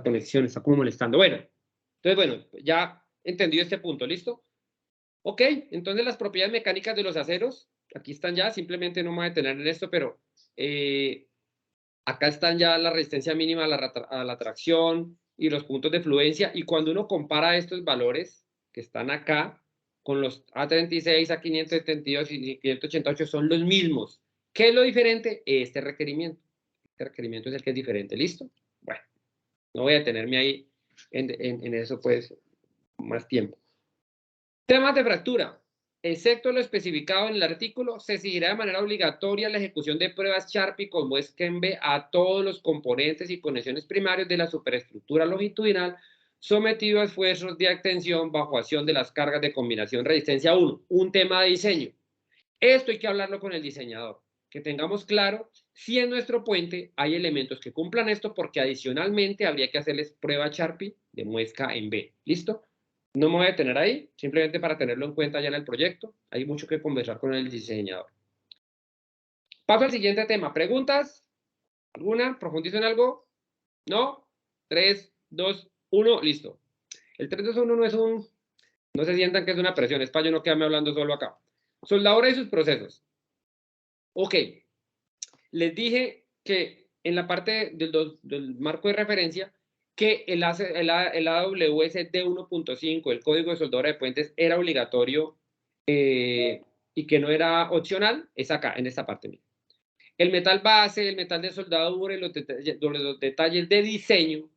conexión, está como molestando. Bueno, entonces, bueno, ya entendido este punto, ¿listo? Ok, entonces las propiedades mecánicas de los aceros, aquí están ya, simplemente no me voy a detener en esto, pero acá están ya la resistencia mínima a la tracción y los puntos de fluencia, y cuando uno compara estos valores que están acá con los A36, A572 y 588 son los mismos. ¿Qué es lo diferente? Este requerimiento. Este requerimiento es el que es diferente. ¿Listo? Bueno, no voy a detenerme ahí en eso, pues, más tiempo. Temas de fractura. Excepto lo especificado en el artículo, se exigirá de manera obligatoria la ejecución de pruebas Sharpie con muesca en B a todos los componentes y conexiones primarios de la superestructura longitudinal sometido a esfuerzos de extensión bajo acción de las cargas de combinación resistencia 1. Un tema de diseño. Esto hay que hablarlo con el diseñador. Que tengamos claro si en nuestro puente hay elementos que cumplan esto, porque adicionalmente habría que hacerles prueba Sharpie de muesca en B. ¿Listo? No me voy a detener ahí, simplemente para tenerlo en cuenta ya en el proyecto. Hay mucho que conversar con el diseñador. Paso al siguiente tema. ¿Preguntas? ¿Alguna? ¿Profundizo en algo? ¿No? 3, 2, 1, listo. El 3, 2, 1 no es un... No se sientan que es una presión, es para yo no quedarme hablando solo acá. Soldadura y sus procesos. Ok. Les dije que en la parte del marco de referencia que el AWS D1.5, el código de soldadura de puentes, era obligatorio y que no era opcional, es acá, en esta parte. El metal base, el metal de soldadura y los detalles de diseño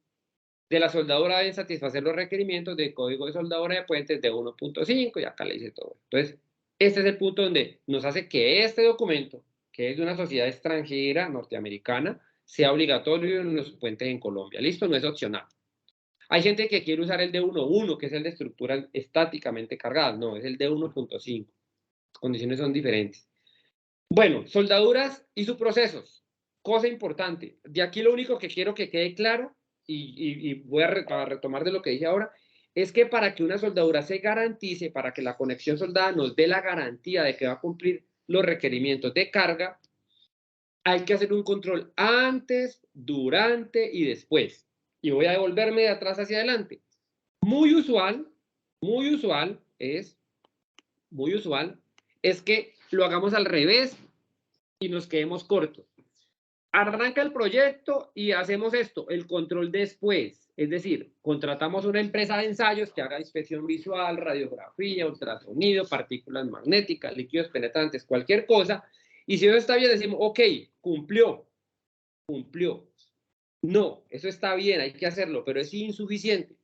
de la soldadura deben satisfacer los requerimientos del código de soldadura de puentes de 1.5 y acá le hice todo. Entonces, este es el punto donde nos hace que este documento, que es de una sociedad extranjera norteamericana, sea obligatorio en los puentes en Colombia. ¿Listo? No es opcional. Hay gente que quiere usar el de 1.1, que es el de estructuras estáticamente cargadas. No, es el de 1.5. Las condiciones son diferentes. Bueno, soldaduras y sus procesos. Cosa importante. De aquí lo único que quiero que quede claro, y voy a retomar de lo que dije ahora, es que para que una soldadura se garantice, para que la conexión soldada nos dé la garantía de que va a cumplir los requerimientos de carga, hay que hacer un control antes, durante y después. Y voy a devolverme de atrás hacia adelante. Muy usual es que lo hagamos al revés y nos quedemos cortos. Arranca el proyecto y hacemos esto, el control después. Es decir, contratamos una empresa de ensayos que haga inspección visual, radiografía, ultrasonido, partículas magnéticas, líquidos penetrantes, cualquier cosa. Y si eso está bien, decimos, ok, cumplió. No, eso está bien, hay que hacerlo, pero es insuficiente.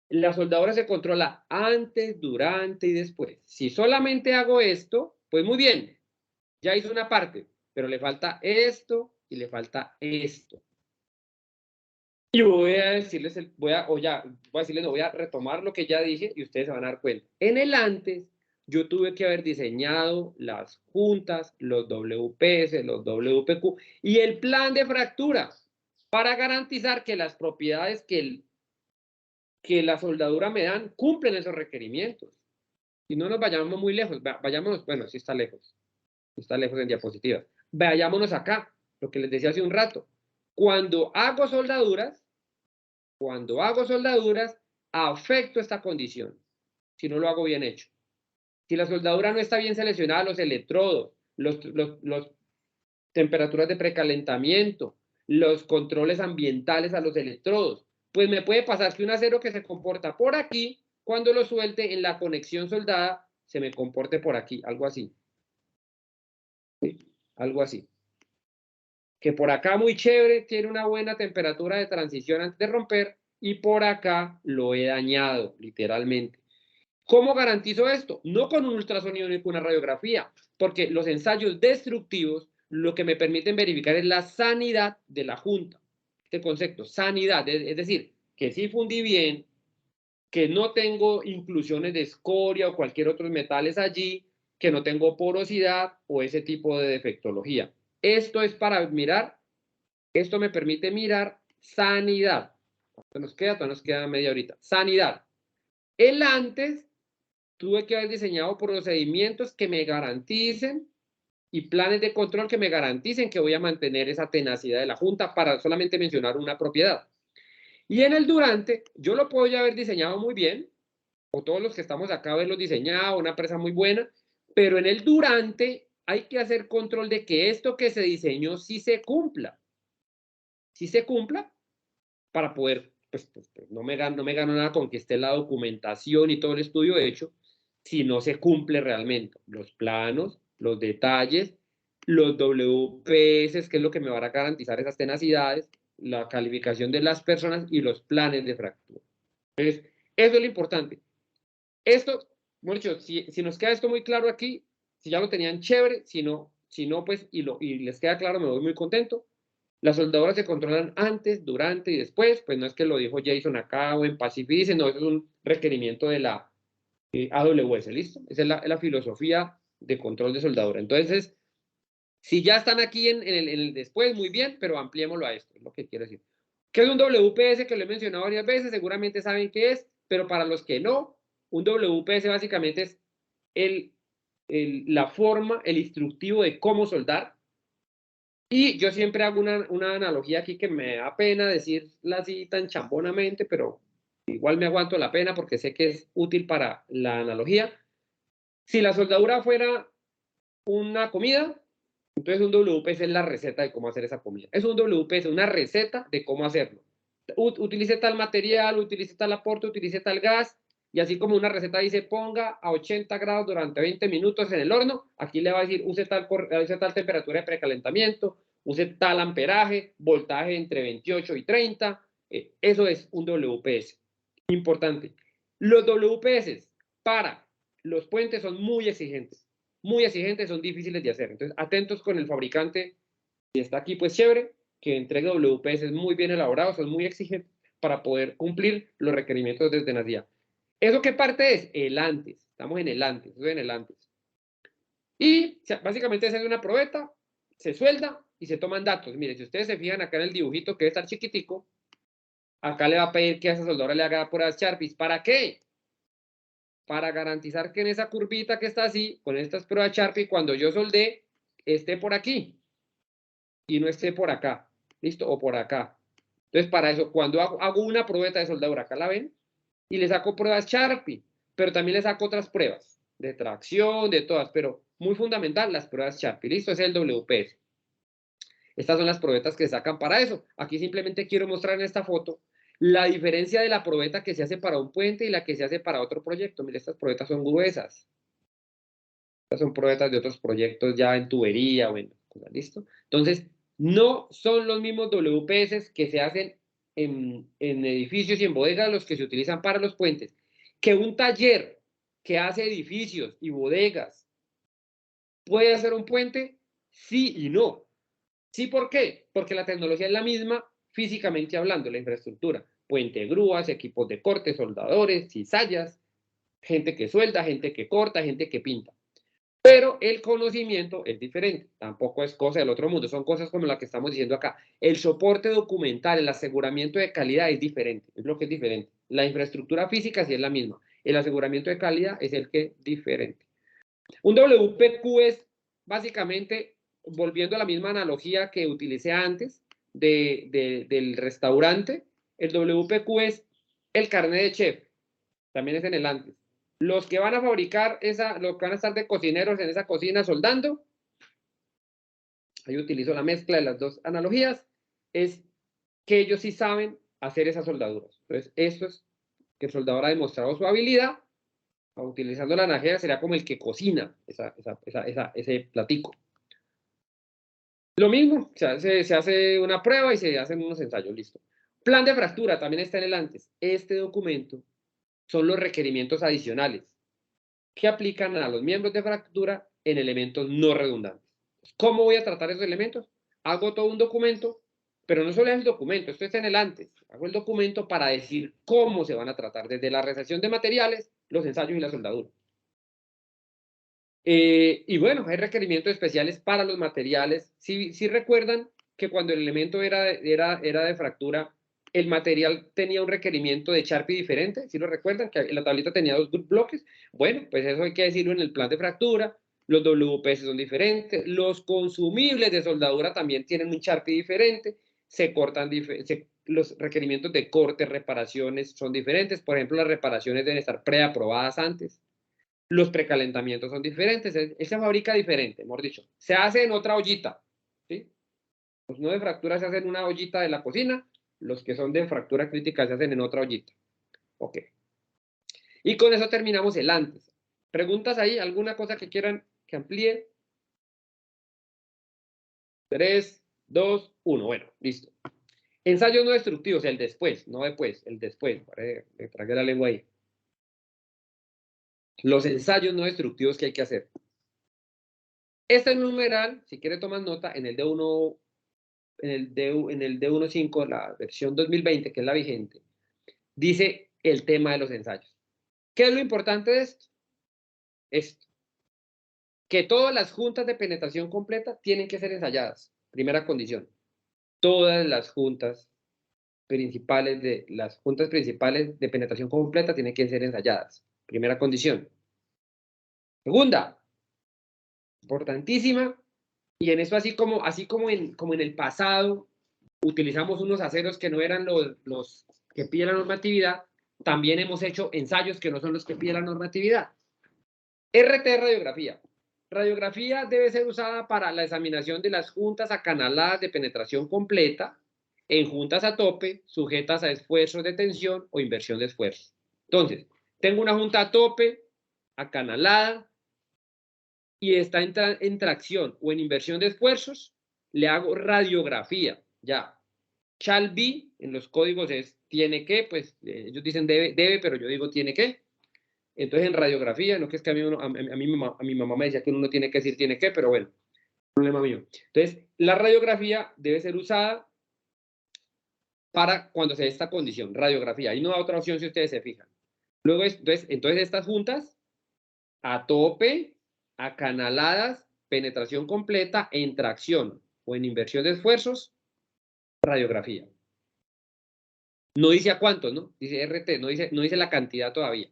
La soldadura se controla antes, durante y después. Si solamente hago esto, pues muy bien, ya hizo una parte, pero le falta esto y le falta esto. Y voy a decirles, voy a retomar lo que ya dije y ustedes se van a dar cuenta. En el antes, yo tuve que haber diseñado las juntas, los WPS, los WPQ y el plan de fractura para garantizar que las propiedades que la soldadura me dan cumplen esos requerimientos. Y no nos vayamos muy lejos, vayámonos, bueno, sí está lejos en diapositivas. Vayámonos acá, lo que les decía hace un rato. Cuando hago soldaduras, afecto esta condición, si no lo hago bien hecho. Si la soldadura no está bien seleccionada, los electrodos, los temperaturas de precalentamiento, los controles ambientales a los electrodos, pues me puede pasar que un acero que se comporta por aquí, cuando lo suelte en la conexión soldada, se me comporte por aquí, algo así. ¿Sí? Algo así. Que por acá muy chévere, tiene una buena temperatura de transición antes de romper, y por acá lo he dañado, literalmente. ¿Cómo garantizo esto? No con un ultrasonido ni con una radiografía, porque los ensayos destructivos lo que me permiten verificar es la sanidad de la junta. Este concepto, sanidad, es decir, que sí fundí bien, que no tengo inclusiones de escoria o cualquier otros metales allí, que no tengo porosidad o ese tipo de defectología. Esto es para mirar, esto me permite mirar sanidad. Todavía nos queda media horita. Sanidad. El antes tuve que haber diseñado procedimientos que me garanticen y planes de control que me garanticen que voy a mantener esa tenacidad de la junta, para solamente mencionar una propiedad. Y en el durante, yo lo puedo ya haber diseñado muy bien, o todos los que estamos acá haberlo diseñado, una empresa muy buena, pero en el durante hay que hacer control de que esto que se diseñó sí se cumpla. Sí se cumpla para poder, no me gano nada con que esté la documentación y todo el estudio hecho, si no se cumple realmente. Los planos, los detalles, los WPS, que es lo que me van a garantizar esas tenacidades, la calificación de las personas y los planes de fractura. Entonces, eso es lo importante. Esto, bueno, si nos queda esto muy claro aquí, si ya lo tenían chévere, si no pues, y les queda claro, me voy muy contento. Las soldaduras se controlan antes, durante y después, pues no es que lo dijo Jason acá o en Pacific, no, eso es un requerimiento de la AWS, ¿listo? Esa es la filosofía de control de soldadura. Entonces, si ya están aquí en el después, muy bien, pero ampliémoslo a esto, es lo que quiero decir. ¿Qué es un WPS? Que lo he mencionado varias veces, seguramente saben qué es, pero para los que no, un WPS básicamente es la forma, el instructivo de cómo soldar. Y yo siempre hago una analogía aquí que me da pena decirla así tan chambonamente, pero igual me aguanto la pena porque sé que es útil para la analogía. Si la soldadura fuera una comida, entonces un WPS es la receta de cómo hacer esa comida. Es un WPS, una receta de cómo hacerlo. Utilice tal material, utilice tal aporte, utilice tal gas, y así como una receta dice ponga a 80 grados durante 20 minutos en el horno, aquí le va a decir use tal temperatura de precalentamiento, use tal amperaje, voltaje entre 28 y 30. Eso es un WPS. Importante. Los WPS para los puentes son muy exigentes, son difíciles de hacer. Entonces, atentos con el fabricante, si está aquí, pues chévere, que entregue WPS muy bien elaborados, son muy exigentes para poder cumplir los requerimientos de tenacidad. ¿Eso qué parte es? El antes. Estamos en el antes, eso es en el antes. Y básicamente se hace una probeta, se suelda y se toman datos. Mire, si ustedes se fijan acá en el dibujito que debe estar chiquitico, acá le va a pedir que a esa soldadora le haga pruebas Sharpies. ¿Para qué? Para garantizar que en esa curvita que está así, con estas pruebas Sharpie, cuando yo soldé, esté por aquí y no esté por acá, ¿listo? O por acá. Entonces, para eso, cuando hago una probeta de soldadura, acá la ven, y le saco pruebas Sharpie, pero también le saco otras pruebas, de tracción, de todas, pero muy fundamental, las pruebas Sharpie, ¿listo? Ese es el WPS. Estas son las probetas que sacan para eso. Aquí simplemente quiero mostrar en esta foto la diferencia de la probeta que se hace para un puente y la que se hace para otro proyecto. Mire, estas probetas son gruesas. Estas son probetas de otros proyectos ya en tubería o en... ¿Listo? Entonces, no son los mismos WPS que se hacen en edificios y en bodegas los que se utilizan para los puentes. Que un taller que hace edificios y bodegas puede hacer un puente, sí y no. Sí, ¿por qué? Porque la tecnología es la misma físicamente hablando, la infraestructura. Puente, grúas, equipos de corte, soldadores, cizallas, gente que suelda, gente que corta, gente que pinta. Pero el conocimiento es diferente, tampoco es cosa del otro mundo, son cosas como la que estamos diciendo acá. El soporte documental, el aseguramiento de calidad es diferente, es lo que es diferente. La infraestructura física sí es la misma, el aseguramiento de calidad es el que es diferente. Un WPQ es básicamente, volviendo a la misma analogía que utilicé antes del restaurante, el WPQ es el carnet de chef, también es en el antes. Los que van a fabricar los que van a estar de cocineros en esa cocina soldando, ahí utilizo la mezcla de las dos analogías, es que ellos sí saben hacer esas soldaduras. Entonces, esto es que el soldador ha demostrado su habilidad, utilizando la najera sería como el que cocina ese platico. Lo mismo, se hace una prueba y se hacen unos ensayos, listo. Plan de fractura también está en el antes. Este documento son los requerimientos adicionales que aplican a los miembros de fractura en elementos no redundantes. ¿Cómo voy a tratar esos elementos? Hago todo un documento, pero no solo es el documento, esto está en el antes. Hago el documento para decir cómo se van a tratar, desde la recepción de materiales, los ensayos y la soldadura. Y bueno, hay requerimientos especiales para los materiales. Si recuerdan que cuando el elemento era de fractura, el material tenía un requerimiento de Sharpie diferente. ¿Sí lo recuerdan? Que la tablita tenía dos bloques. Bueno, pues eso hay que decirlo en el plan de fractura. Los WPS son diferentes. Los consumibles de soldadura también tienen un Sharpie diferente. Se cortan los requerimientos de corte, reparaciones son diferentes. Por ejemplo, las reparaciones deben estar preaprobadas antes. Los precalentamientos son diferentes, él se fabrica diferente, mejor dicho. Se hace en otra ollita, ¿sí? Los no de fractura se hacen en una ollita de la cocina, los que son de fractura crítica se hacen en otra ollita. Ok. Y con eso terminamos el antes. ¿Preguntas ahí? ¿Alguna cosa que quieran que amplíe? 3, 2, 1. Bueno, listo. Ensayos no destructivos, el después, no después, el después. Me tragué la lengua ahí. Los ensayos no destructivos que hay que hacer. Este numeral, si quiere tomar nota, en el D1, en el D1.5, la versión 2020, que es la vigente, dice el tema de los ensayos. ¿Qué es lo importante de esto? Esto. Que todas las juntas de penetración completa tienen que ser ensayadas. Primera condición. Todas las juntas principales de penetración completa tienen que ser ensayadas. Primera condición. Segunda, importantísima, y en eso así como en el pasado utilizamos unos aceros que no eran los que pide la normatividad, también hemos hecho ensayos que no son los que pide la normatividad. RT radiografía. Radiografía debe ser usada para la examinación de las juntas acanaladas de penetración completa en juntas a tope, sujetas a esfuerzos de tensión o inversión de esfuerzos. Entonces, tengo una junta a tope, acanalada, y está en tracción o en inversión de esfuerzos, le hago radiografía, ya. Shall be, en los códigos es tiene que, pues ellos dicen debe, pero yo digo tiene que. Entonces en radiografía, no que es que a mi mamá me decía que uno no tiene que decir tiene que, pero bueno, problema mío. Entonces, la radiografía debe ser usada para cuando se dé esta condición, radiografía. Ahí no da otra opción si ustedes se fijan. Luego, entonces estas juntas, a tope, acanaladas, penetración completa, en tracción o en inversión de esfuerzos, radiografía. No dice a cuántos, ¿no? Dice RT, no dice la cantidad todavía.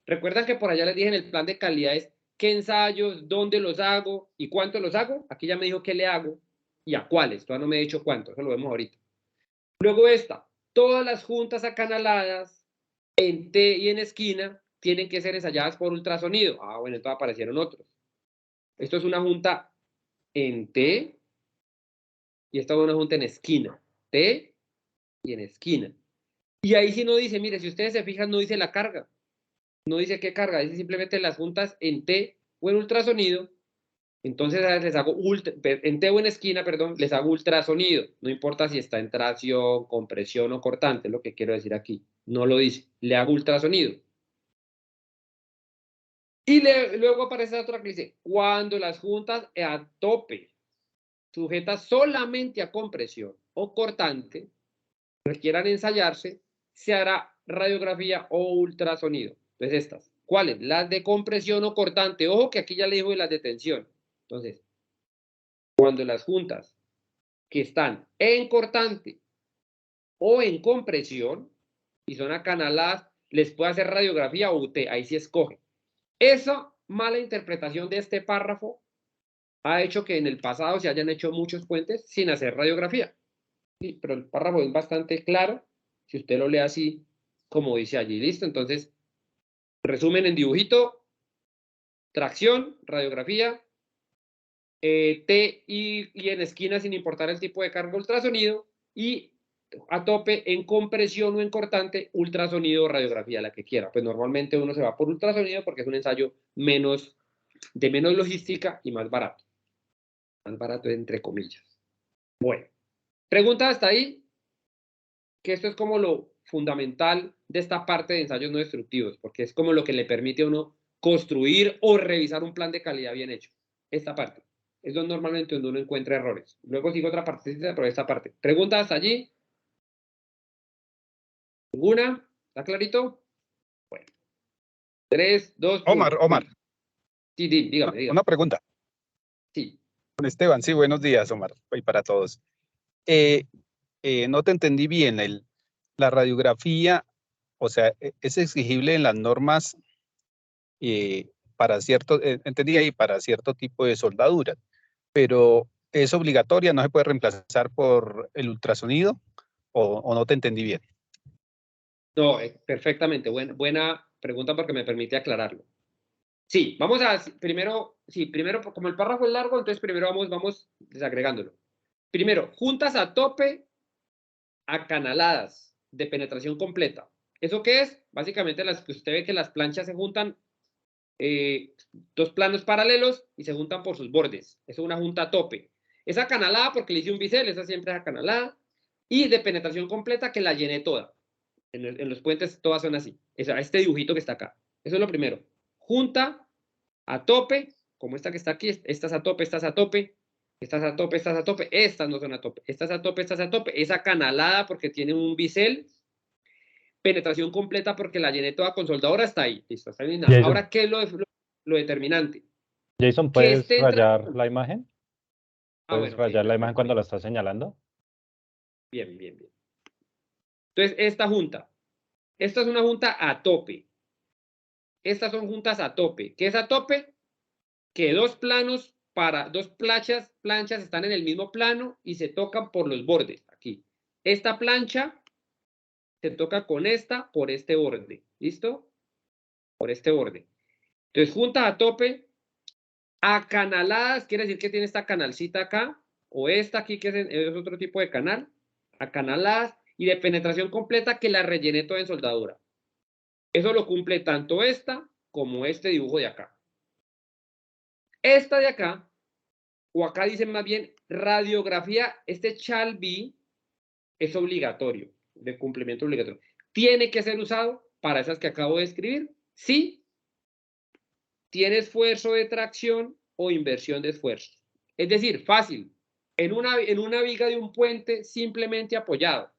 Recuerdan que por allá les dije en el plan de calidades qué ensayos, dónde los hago y cuánto los hago. Aquí ya me dijo qué le hago y a cuáles. Todavía no me he dicho cuánto, eso lo vemos ahorita. Luego todas las juntas acanaladas en T y en esquina tienen que ser ensayadas por ultrasonido. Ah, bueno, entonces aparecieron otros. Esto es una junta en T y esta es una junta en esquina. T y en esquina. Y ahí sí no dice, mire, si ustedes se fijan, no dice la carga. No dice qué carga, dice simplemente las juntas en T o en ultrasonido. Entonces les hago en T o en esquina, perdón, les hago ultrasonido. No importa si está en tracción, compresión o cortante, es lo que quiero decir aquí. No lo dice, le hago ultrasonido. Y luego aparece otra que dice, cuando las juntas a tope, sujetas solamente a compresión o cortante, requieran ensayarse, se hará radiografía o ultrasonido. Entonces estas, ¿cuáles? Las de compresión o cortante. Ojo que aquí ya le digo de las de tensión. Entonces, cuando las juntas que están en cortante o en compresión y son acanaladas, les puede hacer radiografía o UT, ahí sí escoge. Esa mala interpretación de este párrafo ha hecho que en el pasado se hayan hecho muchos puentes sin hacer radiografía. Sí, pero el párrafo es bastante claro, si usted lo lee así, como dice allí, ¿listo? Entonces, resumen en dibujito, tracción, radiografía, T y en esquina sin importar el tipo de carga ultrasonido, y a tope en compresión o en cortante, ultrasonido o radiografía, la que quiera. Pues normalmente uno se va por ultrasonido porque es un ensayo de menos logística y más barato. Más barato entre comillas. Bueno, pregunta hasta ahí, que esto es como lo fundamental de esta parte de ensayos no destructivos, porque es como lo que le permite a uno construir o revisar un plan de calidad bien hecho. Esta parte. Es donde normalmente uno encuentra errores. Luego sigo otra parte, pero esta parte. ¿Preguntas hasta allí? ¿Ninguna? ¿Está clarito? Bueno. 3, 2, 1. Omar, Sí, dígame. una pregunta. Sí. Con Esteban, sí, buenos días, Omar, y para todos. No te entendí bien, la radiografía, o sea, es exigible en las normas para cierto, entendí ahí, para cierto tipo de soldadura, pero es obligatoria, no se puede reemplazar por el ultrasonido, o no te entendí bien. No, perfectamente. Buena pregunta porque me permite aclararlo. Sí, vamos a, primero, como el párrafo es largo, entonces primero vamos desagregándolo. Primero, juntas a tope, acanaladas, de penetración completa. ¿Eso qué es? Básicamente, usted ve que las planchas se juntan dos planos paralelos y se juntan por sus bordes. Eso es una junta a tope. Es acanalada porque le hice un bisel, esa siempre es acanalada. Y de penetración completa que la llené toda. En los puentes todas son así. Este dibujito que está acá. Eso es lo primero. Junta a tope, como esta que está aquí. Estas a tope, estas a tope. Estas a tope, estas a tope. Estas no son a tope. Estas a tope, estas a tope. Es acanalada porque tiene un bisel. Penetración completa porque la llené toda con soldadora. Hasta ahí. Listo, hasta ahí nada. Jason. Ahora, ¿qué es lo determinante? Jason, Que ¿puedes esté en rayar tracción. la imagen? Ah, ¿Puedes bueno, ok, rayar la imagen perfecto. cuando la estás señalando? Bien, bien, bien. Entonces, esta junta. Esta es una junta a tope. Estas son juntas a tope. ¿Qué es a tope? Que dos planchas están en el mismo plano y se tocan por los bordes. Aquí. Esta plancha se toca con esta por este borde. ¿Listo? Por este borde. Entonces, juntas a tope, acanaladas, quiere decir que tiene esta canalcita acá, o esta aquí, que es otro tipo de canal, acanaladas, y de penetración completa que la rellené toda en soldadura. Eso lo cumple tanto esta como este dibujo de acá. Esta de acá, o acá dicen más bien radiografía, este shall be es obligatorio, de cumplimiento obligatorio. Tiene que ser usado para esas que acabo de escribir, si tiene esfuerzo de tracción o inversión de esfuerzo. Es decir, fácil, en una viga de un puente simplemente apoyado,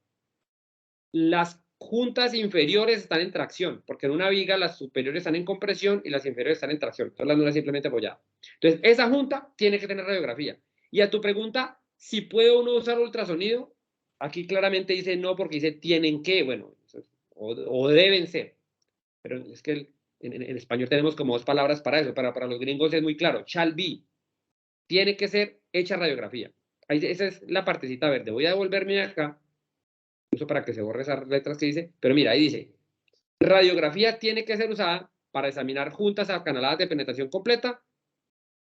las juntas inferiores están en tracción, porque en una viga las superiores están en compresión y las inferiores están en tracción. Entonces las no simplemente apoyadas. Entonces, esa junta tiene que tener radiografía. Y a tu pregunta, si puede uno usar ultrasonido, aquí claramente dice no, porque dice tienen que, bueno, o deben ser. Pero es que en español tenemos como dos palabras para eso. Para los gringos es muy claro. Shall be. Tiene que ser hecha radiografía. Ahí, esa es la partecita verde. Voy a devolverme acá para que se borre esas letras que dice, pero mira, ahí dice, radiografía tiene que ser usada para examinar juntas acanaladas de penetración completa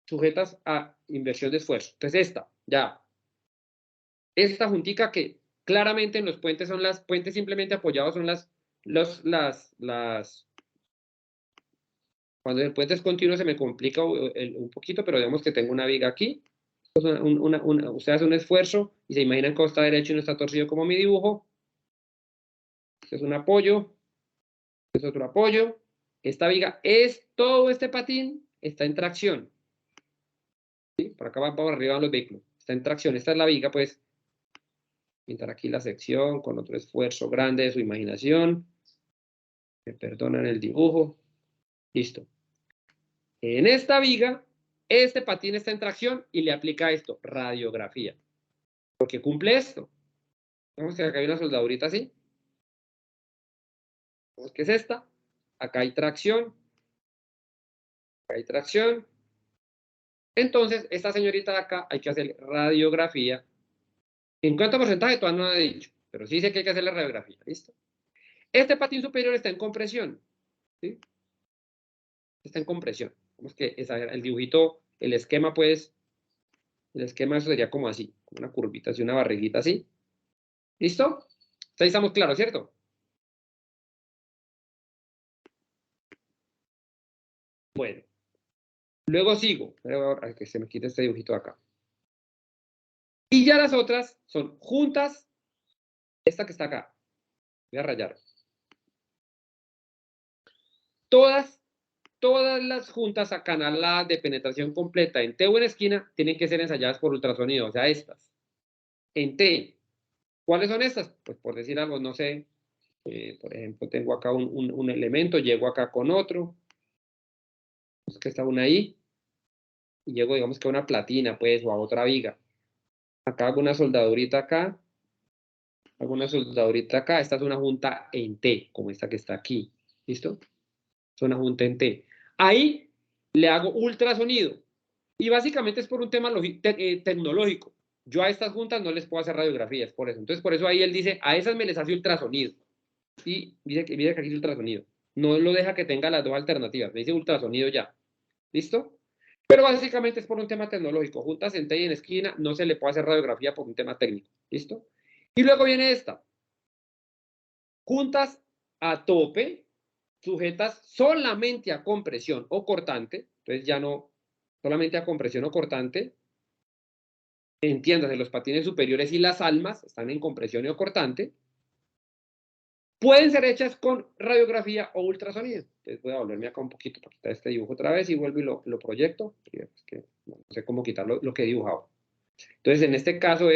sujetas a inversión de esfuerzo. Entonces esta juntica que claramente en los puentes son las puentes simplemente apoyados son cuando el puente es continuo se me complica un poquito, pero digamos que tengo una viga aquí, usted hace un esfuerzo y se imaginan que está derecho y no está torcido como mi dibujo. Este es un apoyo, este es otro apoyo. Esta viga todo este patín está en tracción. ¿Sí? Por acá va para arriba van los vehículos. Está en tracción. Esta es la viga, pues. Pintar aquí la sección con otro esfuerzo grande de su imaginación. Me perdonan el dibujo. Listo. En esta viga, este patín está en tracción y le aplica esto, radiografía. Porque cumple esto. Vemos que acá hay una soldadurita así. Vemos que es esta. Acá hay tracción. Acá hay tracción. Entonces, esta señorita de acá hay que hacer radiografía. ¿En cuánto porcentaje? Todavía no lo he dicho, pero sí sé que hay que hacer la radiografía. ¿Listo? Este patín superior está en compresión. ¿Sí? Está en compresión. Vemos que el dibujito, el esquema, pues, el esquema eso sería como así, como una curvita, así, una barriguita así. ¿Listo? Ahí estamos claros, ¿cierto? Bueno, luego sigo. Para que se me quite este dibujito de acá. Y ya las otras son juntas. Esta que está acá. Voy a rayar. Todas las juntas acanaladas de penetración completa en T o en esquina tienen que ser ensayadas por ultrasonido, o sea, estas. En T, ¿cuáles son estas? Pues por decir algo, no sé, por ejemplo, tengo acá un elemento, llego acá con otro, es que está una ahí, y llego, digamos que a una platina, pues, o a otra viga. Acá hago una soldadurita acá, esta es una junta en T, como esta que está aquí, ¿listo? Es una junta en T. Ahí le hago ultrasonido. Y básicamente es por un tema tecnológico. Yo a estas juntas no les puedo hacer radiografías, por eso. Entonces, por eso ahí él dice, a esas me les hace ultrasonido. Y dice que aquí dice ultrasonido. No lo deja que tenga las dos alternativas. Me dice ultrasonido ya. ¿Listo? Pero básicamente es por un tema tecnológico. Juntas en T y en esquina no se le puede hacer radiografía por un tema técnico. ¿Listo? Y luego viene esta. Juntas a tope, sujetas solamente a compresión o cortante, entonces ya no solamente a compresión o cortante, entiéndase, los patines superiores y las almas están en compresión o cortante, pueden ser hechas con radiografía o ultrasonido. Entonces voy a volverme acá un poquito para quitar este dibujo otra vez y vuelvo y lo proyecto. Es que no sé cómo quitar lo que he dibujado. Entonces en este caso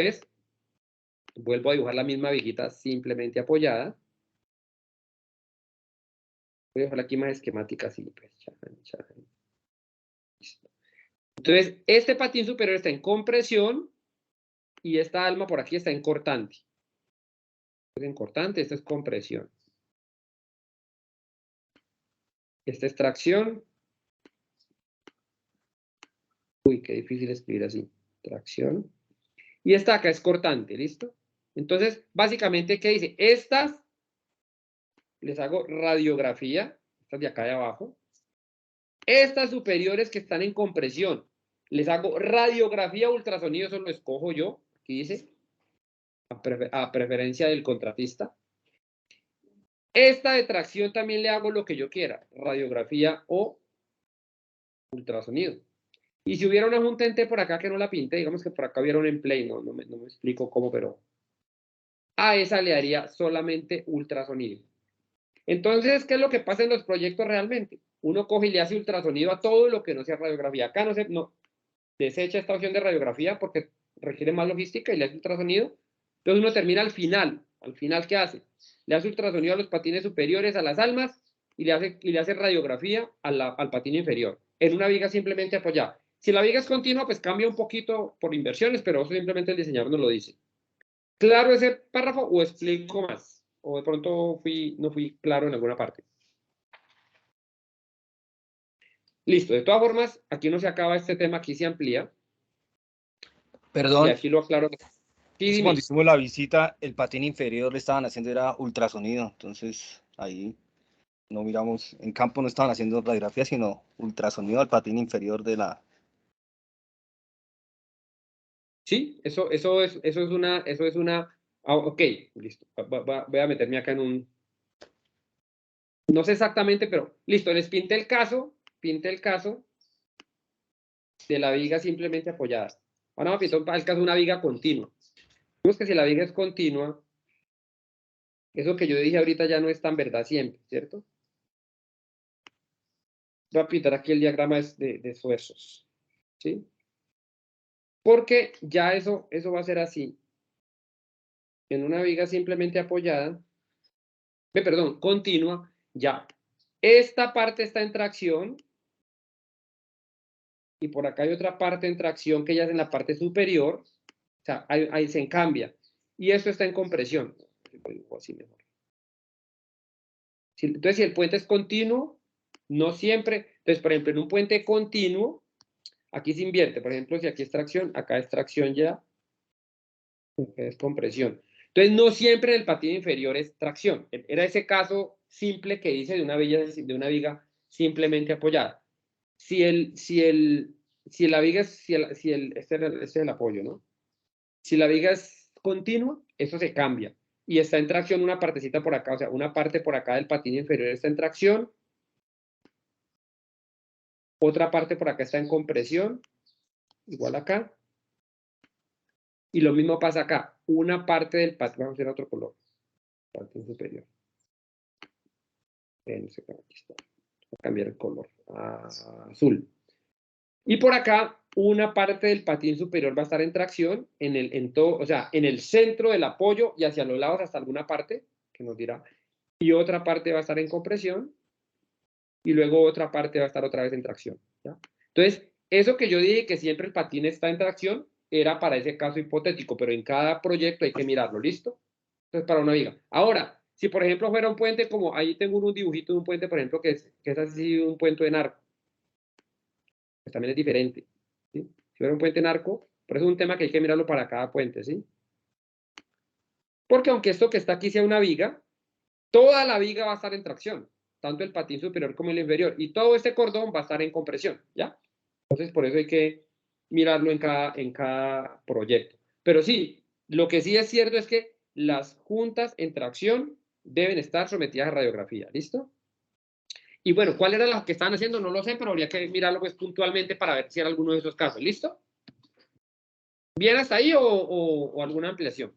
vuelvo a dibujar la misma viejita simplemente apoyada. Voy a dejar aquí más esquemática así. Pues, entonces este patín superior está en compresión y esta alma por aquí está en cortante. En cortante, esta es compresión. Esta es tracción. Uy, qué difícil escribir así. Tracción. Y esta acá es cortante, ¿listo? Entonces, básicamente, ¿qué dice? Estas les hago radiografía, estas de acá de abajo. Estas superiores que están en compresión, les hago radiografía ultrasonido, eso lo escojo yo. Aquí dice, a preferencia del contratista. Esta de tracción también le hago lo que yo quiera, radiografía o ultrasonido. Y si hubiera una junta en T por acá que no la pinte, digamos que por acá hubiera un en play, no me explico cómo, pero a esa le haría solamente ultrasonido. Entonces, ¿qué es lo que pasa en los proyectos realmente? Uno coge y le hace ultrasonido a todo lo que no sea radiografía. Acá no desecha esta opción de radiografía porque requiere más logística y le hace ultrasonido. Entonces uno termina al final. ¿Al final qué hace? Le hace ultrasonido a los patines superiores, a las almas, y le hace radiografía al patín inferior. En una viga simplemente apoyada. Si la viga es continua, pues cambia un poquito por inversiones, pero eso simplemente el diseñador nos lo dice. ¿Claro ese párrafo o explico más? O de pronto no fui claro en alguna parte. Listo, de todas formas, aquí no se acaba este tema, aquí se amplía. Perdón, Y aquí lo aclaro. Sí, es que dime. cuando hicimos la visita, el patín inferior le estaban haciendo era ultrasonido, entonces ahí no miramos, en campo no estaban haciendo radiografía, sino ultrasonido al patín inferior de la... Sí, eso es una, ok, listo. Voy a meterme acá en un, no sé exactamente, pero listo, les pinté el caso de la viga simplemente apoyada. Ahora vamos a pintar el caso de una viga continua. Vemos que si la viga es continua, eso que yo dije ahorita ya no es tan verdad siempre, ¿cierto? Voy a pintar aquí el diagrama de esfuerzos, ¿sí? Porque ya eso va a ser así. En una viga simplemente apoyada, perdón, continua, ya. Esta parte está en tracción y por acá hay otra parte en tracción que ya es en la parte superior. O sea, ahí se cambia. Y esto está en compresión. Así mejor. Entonces, si el puente es continuo, no siempre. Entonces, por ejemplo, en un puente continuo, aquí se invierte. Por ejemplo, si aquí es tracción, acá es tracción ya. Acá es compresión. Entonces, no siempre en el patín inferior es tracción. Era ese caso simple que hice de una viga simplemente apoyada. Si la viga este es el apoyo, ¿no? Si la viga es continua, eso se cambia. Y está en tracción una partecita por acá, o sea, una parte por acá del patín inferior está en tracción, otra parte por acá está en compresión, igual acá. Y lo mismo pasa acá, una parte del patín, vamos a hacer otro color, patín superior. Aquí está. Voy a cambiar el color a azul. Y por acá, una parte del patín superior va a estar en tracción, o sea, en el centro del apoyo y hacia los lados hasta alguna parte, que nos dirá. Y otra parte va a estar en compresión, y luego otra parte va a estar otra vez en tracción, ¿ya? Entonces, eso que yo dije que siempre el patín está en tracción, era para ese caso hipotético, pero en cada proyecto hay que mirarlo, ¿listo? Entonces, para una viga. Ahora, si por ejemplo fuera un puente, como ahí tengo un dibujito de un puente, por ejemplo, que es así un puente de narco, pues también es diferente, ¿sí? Si fuera un puente en arco, por eso es un tema que hay que mirarlo para cada puente, ¿sí? Porque aunque esto que está aquí sea una viga, toda la viga va a estar en tracción, tanto el patín superior como el inferior, y todo este cordón va a estar en compresión, ¿ya? Entonces, por eso hay que mirarlo en cada proyecto. Pero sí, lo que sí es cierto es que las juntas en tracción deben estar sometidas a radiografía, ¿listo? Y bueno, ¿cuál era la que estaban haciendo? No lo sé, pero habría que mirarlo pues puntualmente para ver si era alguno de esos casos. ¿Listo? ¿Bien hasta ahí o alguna ampliación?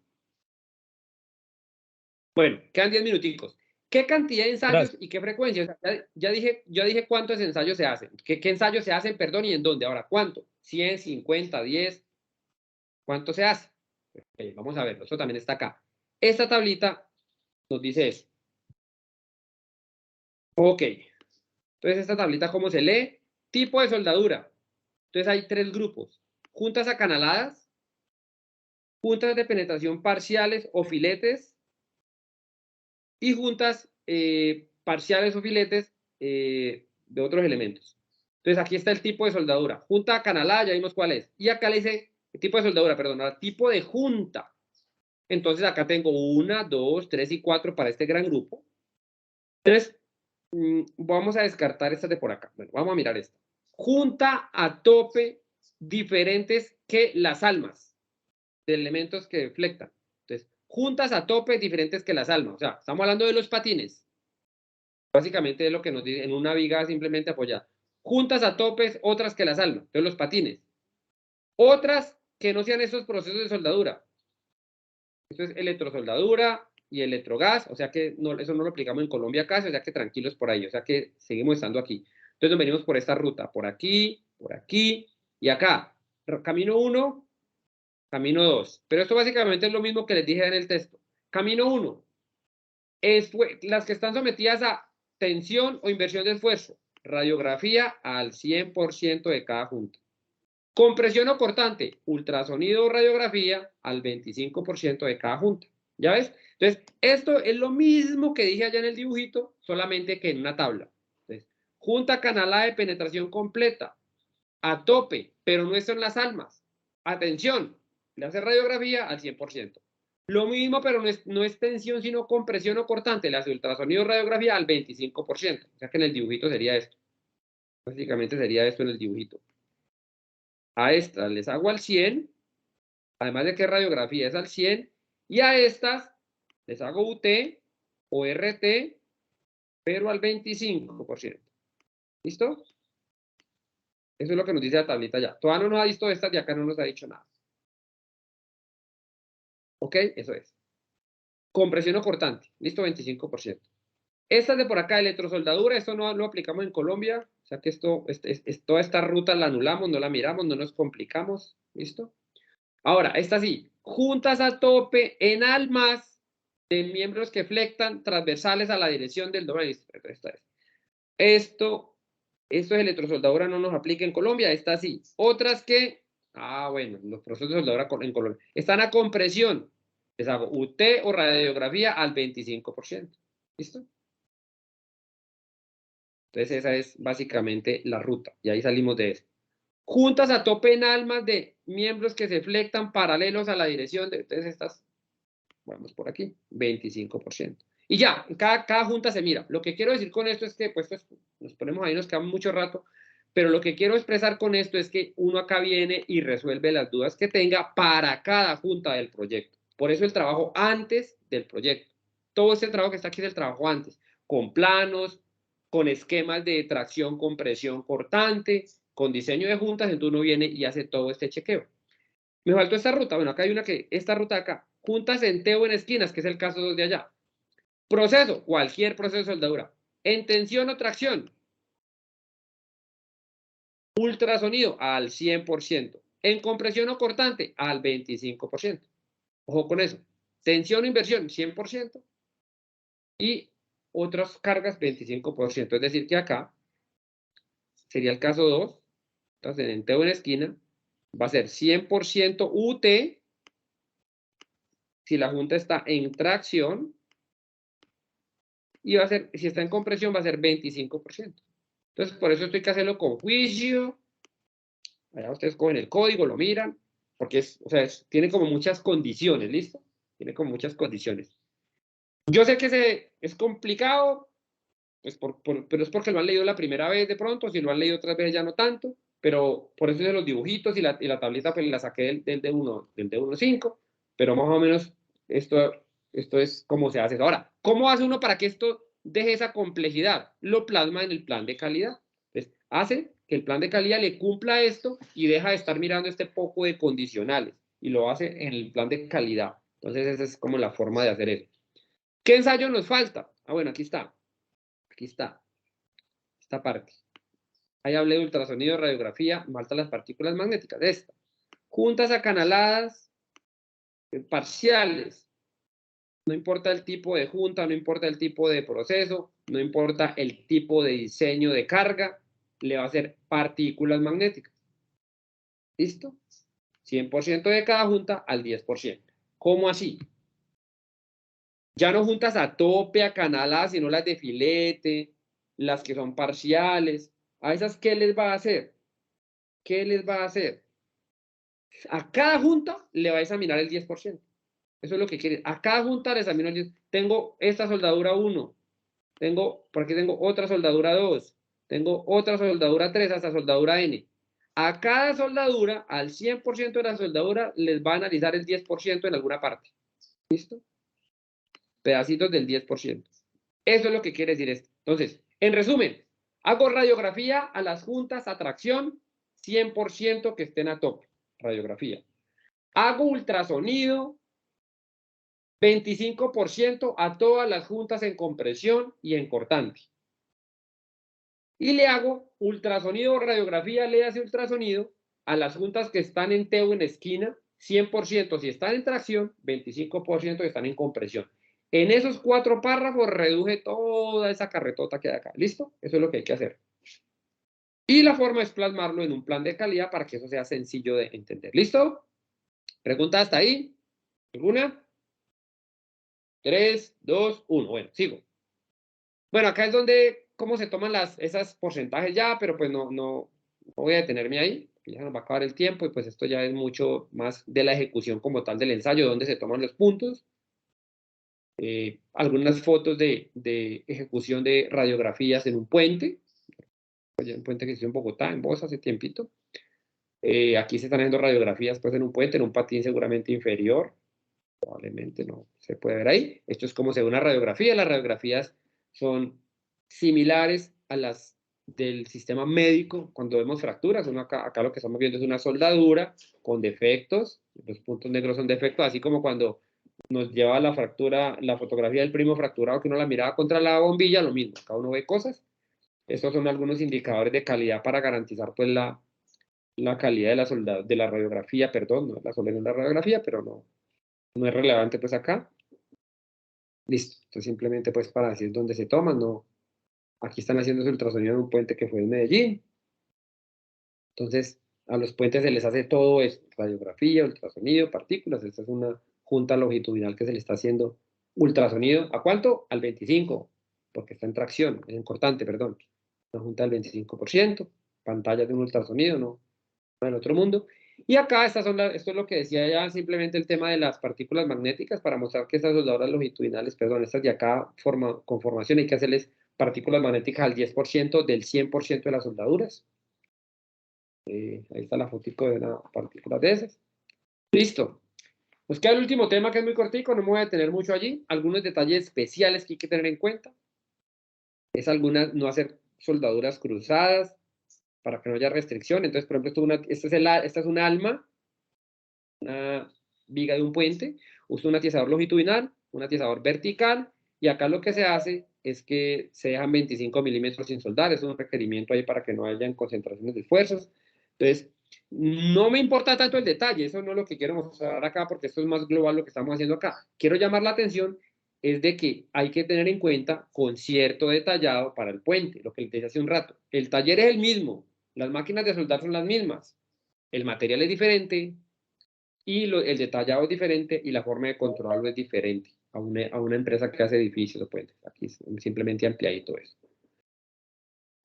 Bueno, quedan 10 minuticos. ¿Qué cantidad de ensayos Gracias. y qué frecuencia? O sea, ya dije cuántos ensayos se hacen. ¿Qué ensayos se hacen, perdón, y en dónde? Ahora, ¿cuánto? 100, 50, 10. ¿Cuánto se hace? Okay, vamos a verlo. Eso también está acá. Esta tablita nos dice eso. Ok. Entonces, esta tablita, ¿cómo se lee? Tipo de soldadura. Entonces, hay 3 grupos. Juntas acanaladas, juntas de penetración parciales o filetes, y juntas parciales o filetes de otros elementos. Entonces, aquí está el tipo de soldadura. Junta acanalada, ya vimos cuál es. Y acá le dice, el tipo de soldadura, perdón, ahora, tipo de junta. Entonces, acá tengo 1, 2, 3 y 4 para este gran grupo. Entonces, vamos a descartar estas de por acá. Bueno, vamos a mirar esta. Junta a tope diferentes que las almas de elementos que deflectan. Entonces, juntas a tope diferentes que las almas. O sea, estamos hablando de los patines. Básicamente es lo que nos dice en una viga simplemente apoyada. Juntas a topes, otras que las almas. Entonces, los patines. Otras que no sean esos procesos de soldadura. Esto es electrosoldadura y electrogás, o sea que no, eso no lo aplicamos en Colombia casi, o sea que tranquilos por ahí, o sea que seguimos estando aquí. Entonces nos venimos por esta ruta, por aquí y acá. Camino 1, camino 2. Pero esto básicamente es lo mismo que les dije en el texto. Camino 1 es las que están sometidas a tensión o inversión de esfuerzo. Radiografía al 100% de cada junta. Compresión o cortante, ultrasonido o radiografía al 25% de cada junta. ¿Ya ves? Entonces, esto es lo mismo que dije allá en el dibujito, solamente que en una tabla. Entonces, junta canalada de penetración completa, a tope, pero no son las almas. Atención, le hace radiografía al 100%. Lo mismo, pero no es tensión, sino compresión o cortante, le hace ultrasonido o radiografía al 25%. O sea que en el dibujito sería esto. Básicamente sería esto en el dibujito. A estas les hago al 100, además de que radiografía es al 100, y a estas les hago UT o RT, pero al 25%. ¿Listo? Eso es lo que nos dice la tablita ya. Todavía no nos ha visto estas y acá no nos ha dicho nada. ¿Ok? Eso es. Compresión o cortante. Listo, 25%. Estas de por acá, electrosoldadura, esto no lo aplicamos en Colombia. O sea que toda esta ruta la anulamos, no la miramos, no nos complicamos. ¿Listo? Ahora, esta sí, juntas a tope en almas de miembros que flectan transversales a la dirección del doble. Esto es electrosoldadura, no nos aplica en Colombia, esta sí. Otras que, bueno, los procesos de soldadura en Colombia están a compresión. Les hago UT o radiografía al 25%. ¿Listo? Entonces esa es básicamente la ruta y ahí salimos de eso. Juntas a tope en almas de miembros que se flectan paralelos a la dirección de, entonces estas, vamos por aquí, 25%. Y ya, cada junta se mira. Lo que quiero decir con esto es que, pues nos ponemos ahí, nos quedamos mucho rato, pero lo que quiero expresar con esto es que uno acá viene y resuelve las dudas que tenga para cada junta del proyecto. Por eso el trabajo antes del proyecto. Todo este trabajo que está aquí es el trabajo antes, con planos, con esquemas de tracción, compresión cortante, con diseño de juntas, entonces uno viene y hace todo este chequeo. Me faltó esta ruta, bueno, acá hay una que, esta ruta de acá, juntas en teo en esquinas, que es el caso de allá. Proceso, cualquier proceso de soldadura. En tensión o tracción, ultrasonido al 100%. En compresión o cortante, al 25%. Ojo con eso. Tensión o inversión, 100%. Y otras cargas, 25%. Es decir, que acá sería el caso 2. Entonces, en teo en esquina, va a ser 100% UT si la junta está en tracción, y va a ser, si está en compresión, va a ser 25%. Entonces, por eso estoy que hacerlo con juicio. Allá ustedes cogen el código, lo miran, porque tiene como muchas condiciones, ¿listo? Tiene como muchas condiciones. Yo sé que es complicado, pues pero es porque lo han leído la primera vez de pronto, si lo han leído otras veces ya no tanto, pero por eso de los dibujitos y la tablita pues la saqué del D1.5, pero más o menos esto es como se hace. Ahora, ¿cómo hace uno para que esto deje esa complejidad, lo plasma en el plan de calidad. Entonces, hace que el plan de calidad le cumpla esto y deja de estar mirando este poco de condicionales y lo hace en el plan de calidad. Entonces, esa es como la forma de hacer eso. ¿Qué ensayo nos falta? Ah, bueno, aquí está. Aquí está. Esta parte. Ahí hablé de ultrasonido, radiografía, faltan las partículas magnéticas. Esta. Juntas acanaladas, parciales. No importa el tipo de junta, no importa el tipo de proceso, no importa el tipo de diseño de carga, le va a hacer partículas magnéticas. ¿Listo? 100% de cada junta al 10%. ¿Cómo así? Ya no juntas a tope, acanaladas, sino las de filete, las que son parciales. ¿A esas qué les va a hacer? ¿Qué les va a hacer? A cada junta le va a examinar el 10%. Eso es lo que quiere. A cada junta le examino el 10%. Tengo esta soldadura 1. Por aquí tengo otra soldadura 2. Tengo otra soldadura 3 hasta soldadura N. A cada soldadura, al 100% de la soldadura, les va a analizar el 10% en alguna parte. ¿Listo? Pedacitos del 10%. Eso es lo que quiere decir esto. Entonces, en resumen, hago radiografía a las juntas a tracción, 100% que estén a tope. Radiografía. Hago ultrasonido, 25% a todas las juntas en compresión y en cortante. Y le hago ultrasonido o radiografía, le hace ultrasonido a las juntas que están en TEU en esquina, 100% si están en tracción, 25% si están en compresión. En esos 4 párrafos reduje toda esa carretota que hay acá. ¿Listo? Eso es lo que hay que hacer. Y la forma es plasmarlo en un plan de calidad para que eso sea sencillo de entender. ¿Listo? ¿Pregunta hasta ahí? ¿Alguna? 3, 2, 1. Bueno, sigo. Bueno, acá es donde, cómo se toman esas porcentajes ya, pero pues no voy a detenerme ahí, ya nos va a acabar el tiempo y pues esto ya es mucho más de la ejecución como tal del ensayo, donde se toman los puntos. Algunas fotos de ejecución de radiografías en un puente, un puente que hizo en Bogotá, en Bosa, hace tiempito. Aquí se están haciendo radiografías pues en un puente, en un patín seguramente inferior, probablemente no se puede ver ahí. Esto es como se ve una radiografía. Las radiografías son similares a las del sistema médico cuando vemos fracturas. Acá lo que estamos viendo es una soldadura con defectos. Los puntos negros son defectos, así como cuando nos lleva la fractura, la fotografía del primo fracturado que uno la miraba contra la bombilla, lo mismo. Cada uno ve cosas. Estos son algunos indicadores de calidad para garantizar pues la calidad de la radiografía, perdón, no la solidez de la radiografía, pero no es relevante pues acá. Listo, entonces simplemente pues para decir dónde se toman, no. Aquí están haciendo ese ultrasonido en un puente que fue en Medellín. Entonces, a los puentes se les hace todo esto, radiografía, ultrasonido, partículas. Esta es una junta longitudinal que se le está haciendo ultrasonido. ¿A cuánto? Al 25, porque está en tracción, en cortante, perdón. Una junta del 25%, pantallas de un ultrasonido, no del otro mundo. Y acá esto es lo que decía ya, simplemente el tema de las partículas magnéticas para mostrar que estas soldaduras longitudinales, perdón, estas de acá con formación hay que hacerles partículas magnéticas al 10% del 100% de las soldaduras. Ahí está la fotico de una partícula de esas. Listo. Nos queda el último tema que es muy cortico, no me voy a detener mucho allí. Algunos detalles especiales que hay que tener en cuenta. Es no hacer soldaduras cruzadas para que no haya restricción. Entonces, por ejemplo, esta es un alma, una viga de un puente. Usa un atizador longitudinal, un atizador vertical, y acá lo que se hace es que se dejan 25 milímetros sin soldar. Es un requerimiento ahí para que no hayan concentraciones de esfuerzos. Entonces, no me importa tanto el detalle, eso no es lo que quiero mostrar acá, porque esto es más global lo que estamos haciendo acá. Quiero llamar la atención es de que hay que tener en cuenta con cierto detallado para el puente, lo que les decía hace un rato. El taller es el mismo, las máquinas de soldar son las mismas, el material es diferente y el detallado es diferente y la forma de controlarlo es diferente a una empresa que hace edificios o puentes. Aquí simplemente ampliadito eso.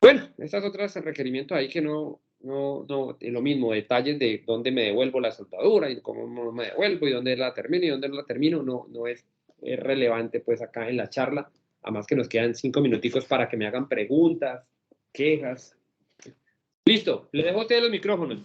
Bueno, estas otras requerimientos ahí que no, lo mismo, detalles de dónde me devuelvo la soldadura y cómo me devuelvo y dónde la termino y dónde no la termino, no es relevante pues acá en la charla, además que nos quedan 5 minuticos para que me hagan preguntas, quejas. Listo, le dejo a ustedes los micrófonos.